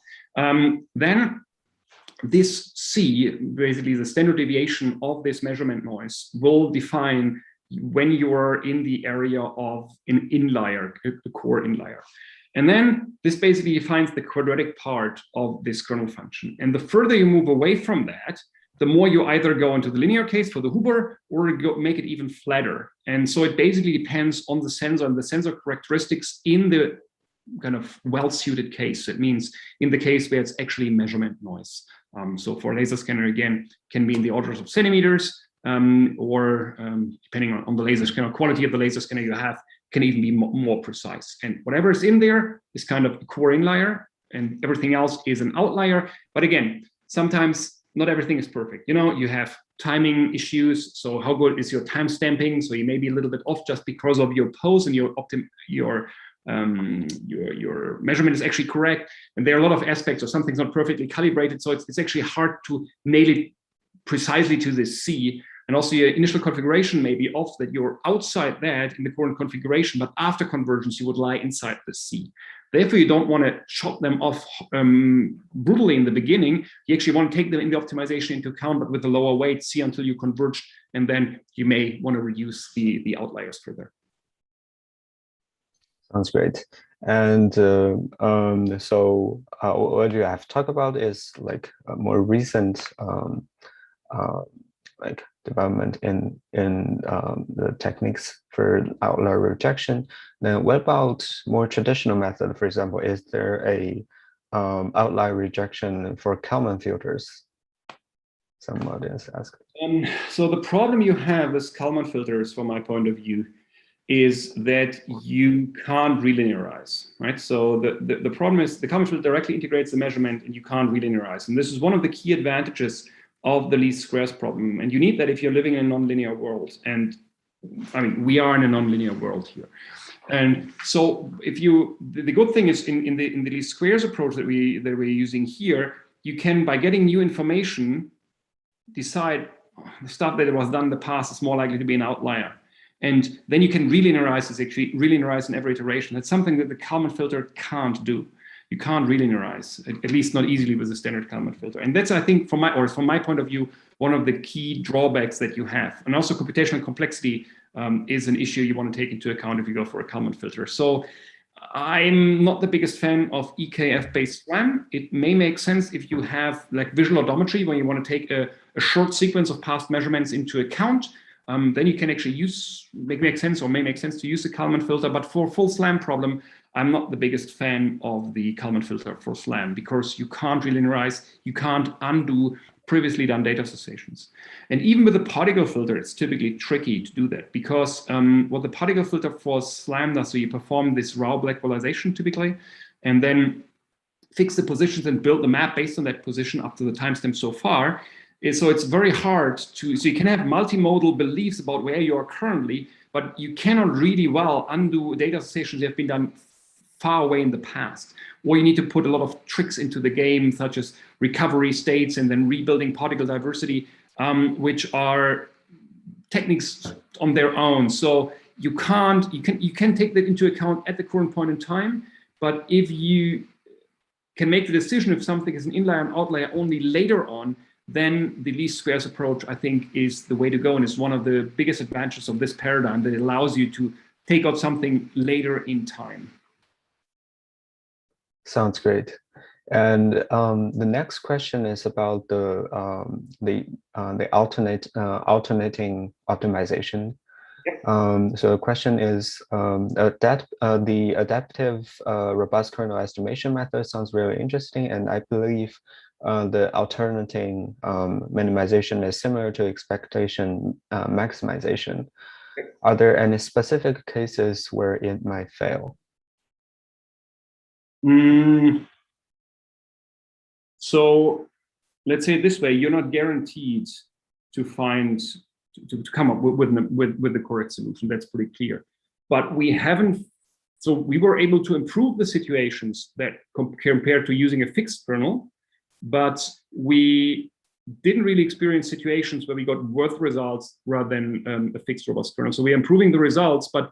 Then this C, basically the standard deviation of this measurement noise, will define when you are in the area of an inlier, a core inlier. And then this basically defines the quadratic part of this kernel function. And the further you move away from that, the more you either go into the linear case for the Huber or make it even flatter. And so it basically depends on the sensor and the sensor characteristics in the kind of well-suited case. It means in the case where it's actually measurement noise. So for a laser scanner, again, can be in the orders of centimeters, or depending on the laser scanner quality of the laser scanner you have, can even be more precise. And whatever is in there is kind of a core inlier, and everything else is an outlier. But again, sometimes not everything is perfect. You know, you have timing issues. So how good is your time stamping? So you may be a little bit off just because of your pose and your measurement is actually correct. And there are a lot of aspects, or something's not perfectly calibrated. So it's actually hard to nail it precisely to this C. And also your initial configuration may be off, that you're outside that in the current configuration, but after convergence, you would lie inside the C. Therefore, you don't want to chop them off brutally in the beginning. You actually want to take them in the optimization into account, but with a lower weight, see until you converge, and then you may want to reduce the outliers further. Sounds great. And so what you have talked about is like a more recent like development in the techniques for outlier rejection. Then what about more traditional method? For example, is there a outlier rejection for Kalman filters? Some audience asked. So the problem you have with Kalman filters, from my point of view, is that you can't relinearize, right? So the problem is the Kalman filter directly integrates the measurement and you can't relinearize. And this is one of the key advantages of the least squares problem. And you need that if you're living in a nonlinear world. And I mean, we are in a nonlinear world here. And so if you, the good thing is in the least squares approach that we're using here, you can, by getting new information, decide the stuff that was done in the past is more likely to be an outlier. And then you can relinearize this, actually relinearize in every iteration. That's something that the Kalman filter can't do. You can't relinearize, at least not easily with the standard Kalman filter. And that's, I think, from my point of view, one of the key drawbacks that you have. And also computational complexity is an issue you want to take into account if you go for a Kalman filter. So I'm not the biggest fan of EKF-based SLAM. It may make sense if you have like visual odometry, when you want to take a short sequence of past measurements into account. then you can actually make sense or may make sense to use the Kalman filter. But for full SLAM problem, I'm not the biggest fan of the Kalman filter for SLAM, because you can't relinearize, you can't undo previously done data associations. And even with the particle filter, it's typically tricky to do that, because what the particle filter for SLAM does, so you perform this raw black polarization typically, and then fix the positions and build the map based on that position up to the timestamp so far. So it's very hard to, so you can have multimodal beliefs about where you are currently, but you cannot really well undo data associations that have been done far away in the past. Or you need to put a lot of tricks into the game, such as recovery states and then rebuilding particle diversity, which are techniques on their own. So you can take that into account at the current point in time, but if you can make the decision if something is an inlier and outlier only later on, then the least squares approach, I think, is the way to go, and is one of the biggest advantages of this paradigm, that it allows you to take out something later in time. Sounds great. And the next question is about the alternating optimization. Yep. So the question is the adaptive robust kernel estimation method sounds really interesting, and I believe the alternating minimization is similar to expectation maximization. Are there any specific cases where it might fail? So let's say it this way: you're not guaranteed to find to come up with the correct solution. That's pretty clear. But we haven't. So we were able to improve the situations that compared to using a fixed kernel, but we didn't really experience situations where we got worse results rather than a fixed robust kernel. So we're improving the results, but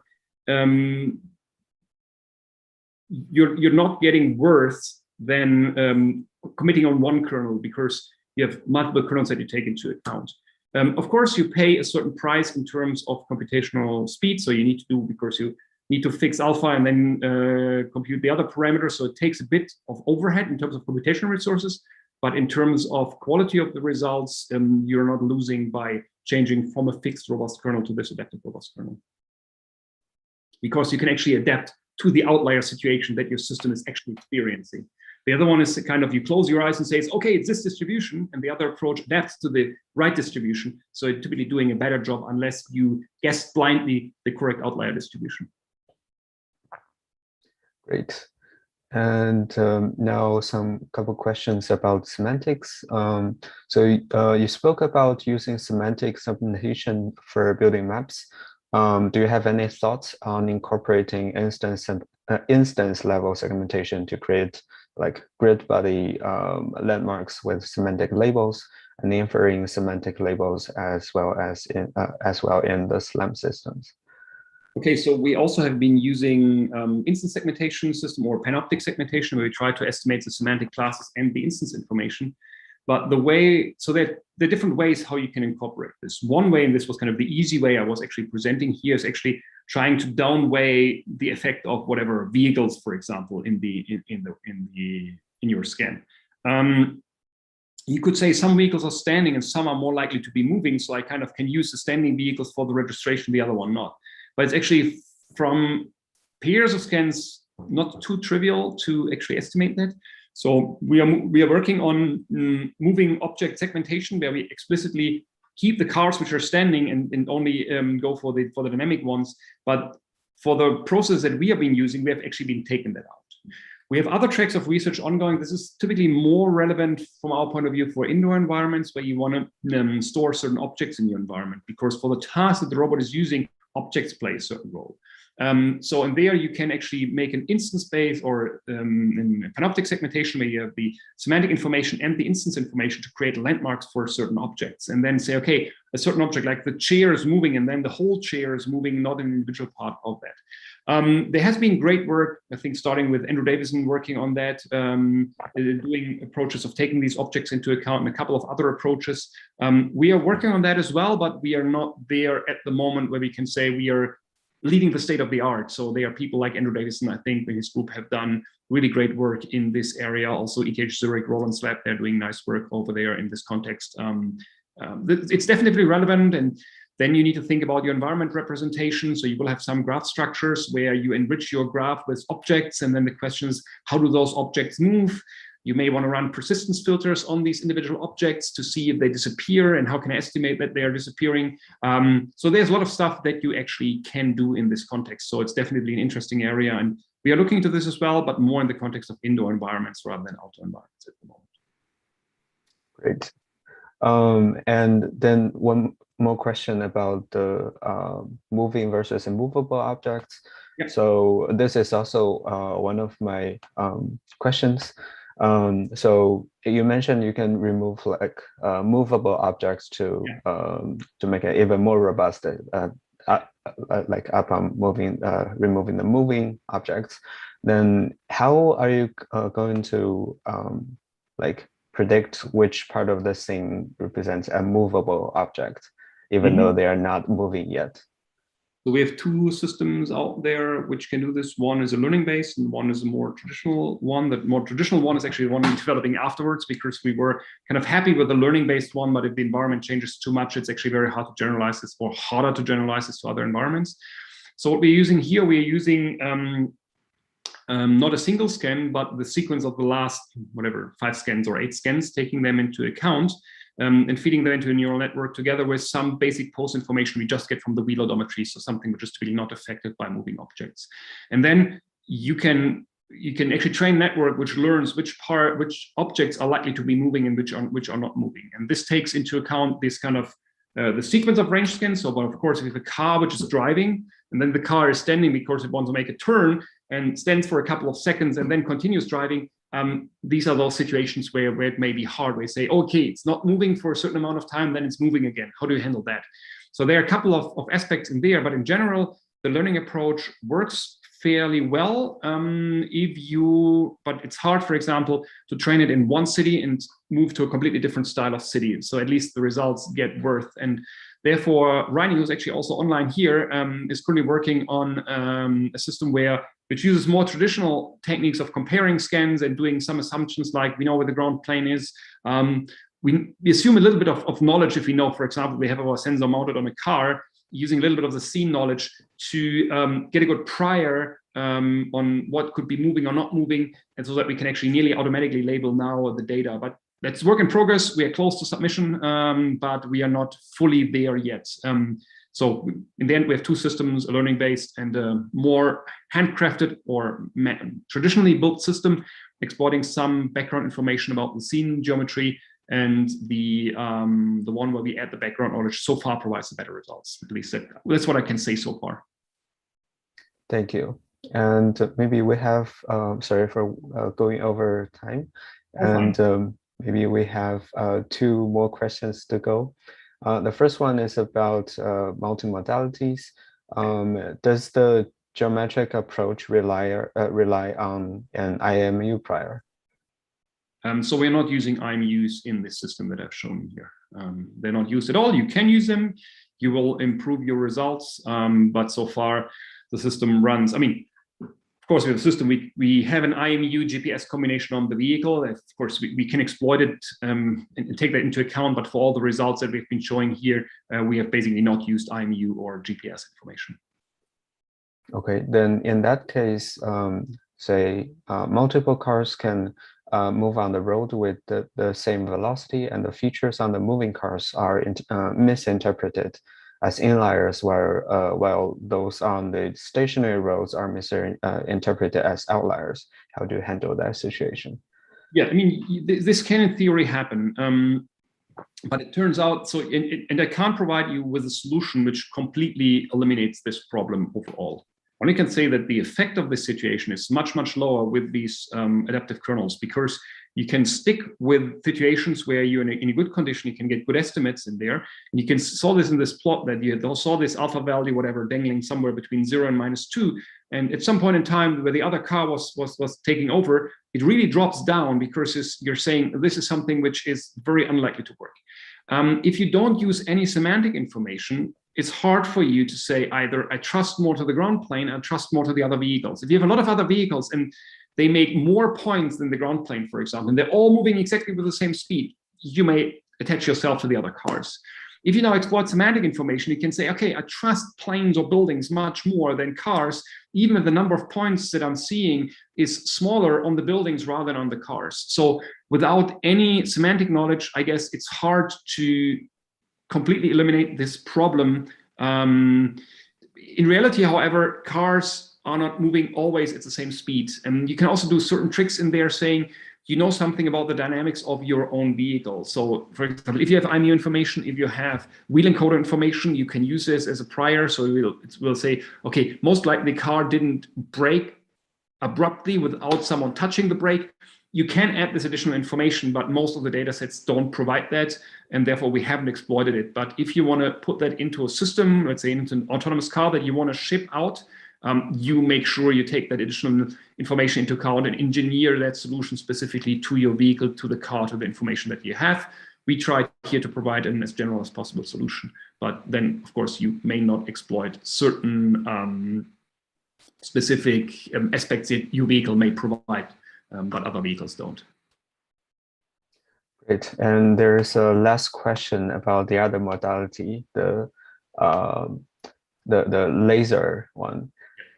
you're not getting worse than committing on one kernel, because you have multiple kernels that you take into account. Of course, you pay a certain price in terms of computational speed. So you need to do, because you need to fix alpha and then compute the other parameters. So it takes a bit of overhead in terms of computational resources. But in terms of quality of the results, you're not losing by changing from a fixed robust kernel to this adaptive robust kernel, because you can actually adapt to the outlier situation that your system is actually experiencing. The other one is kind of, you close your eyes and says, okay, it's this distribution, and the other approach adapts to the right distribution. So you're typically doing a better job unless you guess blindly the correct outlier distribution. Great. And now couple questions about semantics. So you spoke about using semantic segmentation for building maps. Do you have any thoughts on incorporating instance level segmentation to create like grid body landmarks with semantic labels, and inferring semantic labels as well in the SLAM systems? Okay, so we also have been using instance segmentation system or panoptic segmentation, where we try to estimate the semantic classes and the instance information. But the way, so there are different ways how you can incorporate this. One way, and this was kind of the easy way I was actually presenting here, is actually trying to downweigh the effect of whatever vehicles, for example, in your scan. You could say some vehicles are standing and some are more likely to be moving. So I kind of can use the standing vehicles for the registration, the other one not. But it's actually, from pairs of scans, not too trivial to actually estimate that. So we are working on moving object segmentation, where we explicitly keep the cars which are standing and only go for the dynamic ones. But for the process that we have been using, we have actually been taking that out. We have other tracks of research ongoing. This is typically more relevant from our point of view for indoor environments, where you want to store certain objects in your environment, because for the task that the robot is using, objects play a certain role. So in there, you can actually make an instance space, or in panoptic segmentation, where you have the semantic information and the instance information to create landmarks for certain objects, and then say, okay, a certain object like the chair is moving, and then the whole chair is moving, not an individual part of that. There has been great work, I think, starting with Andrew Davison working on that, doing approaches of taking these objects into account, and a couple of other approaches. We are working on that as well, but we are not there at the moment where we can say we are leading the state of the art. So there are people like Andrew Davison, I think, and his group have done really great work in this area. Also, ETH Zurich, Roland's lab, they're doing nice work over there in this context. It's definitely relevant, and Then you need to think about your environment representation. So you will have some graph structures where you enrich your graph with objects. And then the question is, how do those objects move? You may want to run persistence filters on these individual objects to see if they disappear and how can I estimate that they are disappearing. So there's a lot of stuff that you actually can do in this context. So it's definitely an interesting area. And we are looking into this as well, but more in the context of indoor environments rather than outdoor environments at the moment. Great. And then one more question about the moving versus immovable objects. Yep. So this is also one of my questions. So you mentioned you can remove like movable objects to make it even more robust, like upon removing the moving objects. Then how are you going to like predict which part of the scene represents a movable object, even though they are not moving yet? So we have two systems out there which can do this. One is a learning-based and one is a more traditional one. The more traditional one is actually the one we're developing afterwards because we were kind of happy with the learning-based one, but if the environment changes too much, it's actually very hard to generalize this, or harder to generalize this to other environments. So what we're using here, we're using not a single scan, but the sequence of the last, 5 scans or 8 scans, taking them into account and feeding them into a neural network together with some basic pose information we just get from the wheel odometry, so something which is really not affected by moving objects. And then you can actually train a network which learns which objects are likely to be moving and which are not moving. And this takes into account this kind of the sequence of range scans. So, of course, if you have a car which is driving, and then the car is standing because it wants to make a turn and stands for a couple of seconds and then continues driving, these are those situations where it may be hard, where you say, okay, it's not moving for a certain amount of time, then it's moving again. How do you handle that? So there are a couple of aspects in there, but in general, the learning approach works fairly well. But it's hard, for example, to train it in one city and move to a completely different style of city. So at least the results get worth. And therefore, Reini, who's actually also online here, is currently working on a system which uses more traditional techniques of comparing scans and doing some assumptions like we know where the ground plane is. We assume a little bit of knowledge if we know, for example, we have our sensor mounted on a car, using a little bit of the scene knowledge to get a good prior on what could be moving or not moving, and so that we can actually nearly automatically label now the data. But that's work in progress. We are close to submission, but we are not fully there yet. So in the end, we have two systems, a learning-based and a more handcrafted or traditionally built system, exporting some background information about the scene geometry, and the one where we add the background knowledge so far provides the better results. At least that's what I can say so far. Thank you. And maybe we have, sorry for going over time, and maybe we have 2 more questions to go. The first one is about multimodalities. Does the geometric approach rely on an IMU prior? So we're not using IMUs in this system that I've shown here. They're not used at all. You can use them. You will improve your results. But so far, the system runs. I mean, of course, with the system, we have an IMU GPS combination on the vehicle. Of course, we can exploit it and take that into account. But for all the results that we've been showing here, we have basically not used IMU or GPS information. Okay, then in that case, say multiple cars can move on the road with the same velocity, and the features on the moving cars are misinterpreted as inliers, while those on the stationary roads are misinterpreted as outliers. How do you handle that situation? Yeah, I mean, this can in theory happen, but it turns out, and I can't provide you with a solution which completely eliminates this problem overall. Only can say that the effect of this situation is much, much lower with these adaptive kernels, because you can stick with situations where you're in a good condition, you can get good estimates in there, and you can saw this in this plot that you saw this alpha value, whatever, dangling somewhere between 0 and -2. And at some point in time where the other car was taking over, it really drops down because you're saying this is something which is very unlikely to work. If you don't use any semantic information, it's hard for you to say either I trust more to the ground plane, I trust more to the other vehicles. If you have a lot of other vehicles and they make more points than the ground plane, for example, and they're all moving exactly with the same speed, you may attach yourself to the other cars. If you now exploit semantic information, you can say, okay, I trust planes or buildings much more than cars, even if the number of points that I'm seeing is smaller on the buildings rather than on the cars. So without any semantic knowledge, I guess it's hard to completely eliminate this problem. In reality, however, cars are not moving always at the same speed. And you can also do certain tricks in there saying, you know something about the dynamics of your own vehicle. So for example, if you have IMU information, if you have wheel encoder information, you can use this as a prior. So it will say, okay, most likely the car didn't brake abruptly without someone touching the brake. You can add this additional information, but most of the data sets don't provide that, and therefore we haven't exploited it. But if you want to put that into a system, let's say into an autonomous car that you want to ship out, you make sure you take that additional information into account and engineer that solution specifically to your vehicle, to the car, to the information that you have. We try here to provide an as general as possible solution, but then of course you may not exploit certain specific aspects that your vehicle may provide, but other vehicles don't. Great. And there's a last question about the other modality, the laser one.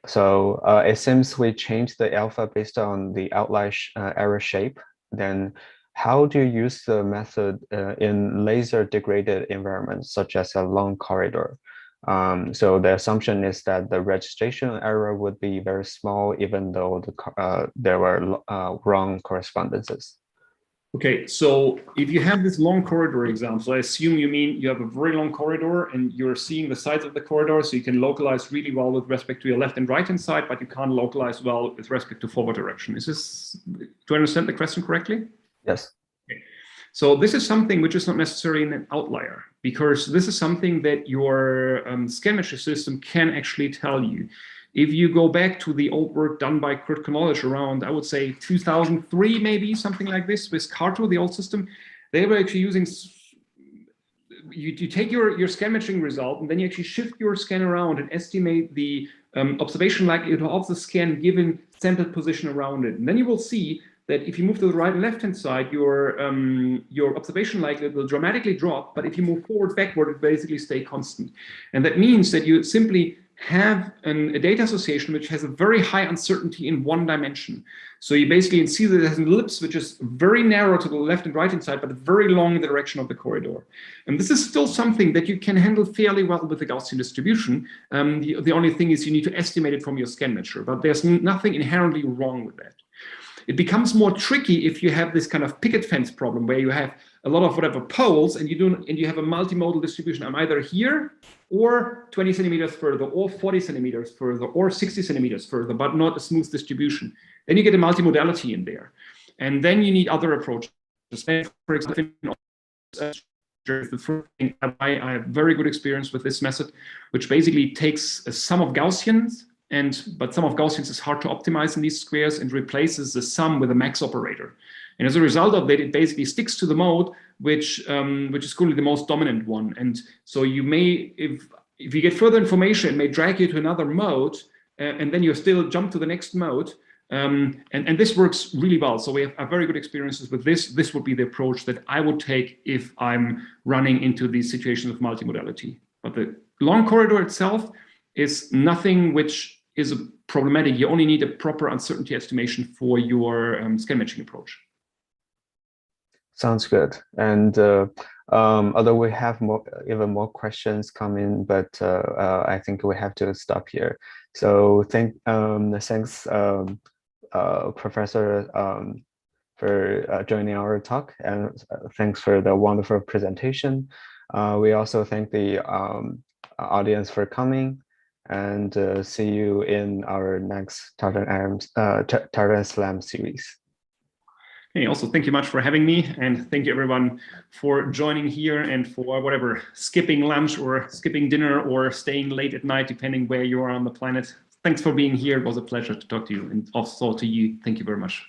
So it seems we changed the alpha based on the outlier error shape. Then how do you use the method in laser degraded environments, such as a long corridor? So the assumption is that the registration error would be very small, even though there were wrong correspondences. Okay, so if you have this long corridor example, so I assume you mean you have a very long corridor and you're seeing the sides of the corridor, so you can localize really well with respect to your left and right hand side, but you can't localize well with respect to forward direction. Do I understand the question correctly? Yes. Okay. So this is something which is not necessarily an outlier, because this is something that your scan measure system can actually tell you. If you go back to the old work done by Kernel around, I would say 2003, maybe something like this, with Carto, the old system, they were actually using, you take your scan matching result, and then you actually shift your scan around and estimate the observation likelihood of the scan given sample position around it. And then you will see that if you move to the right and left-hand side, your observation likelihood will dramatically drop, but if you move forward, backward, it basically stay constant. And that means that you simply have a data association which has a very high uncertainty in one dimension. So you basically see that there's an ellipse which is very narrow to the left and right hand side, but very long in the direction of the corridor. And this is still something that you can handle fairly well with the Gaussian distribution. The only thing is you need to estimate it from your scan measure, but there's nothing inherently wrong with that. It becomes more tricky if you have this kind of picket fence problem where you have a lot of whatever poles and you have a multimodal distribution. I'm either here or 20 centimeters further or 40 centimeters further or 60 centimeters further, but not a smooth distribution. Then you get a multimodality in there. And then you need other approaches. For example, the first thing, I have very good experience with this method, which basically takes a sum of Gaussians, but sum of Gaussians is hard to optimize in these squares, and replaces the sum with a max operator. And as a result of that, it basically sticks to the mode which is currently the most dominant one. And so you may, if you get further information, it may drag you to another mode, and then you still jump to the next mode. And this works really well. So we have very good experiences with this. This would be the approach that I would take if I'm running into these situations of multimodality. But the long corridor itself is nothing which is problematic. You only need a proper uncertainty estimation for your scan matching approach. Sounds good. And although we have even more questions coming, but I think we have to stop here. So thanks, Professor, for joining our talk, and thanks for the wonderful presentation. We also thank the audience for coming, and see you in our next Tartan SLAM series. Hey, also, thank you much for having me, and thank you everyone for joining here and for whatever, skipping lunch or skipping dinner or staying late at night, depending where you are on the planet. Thanks for being here. It was a pleasure to talk to you, and also to you. Thank you very much.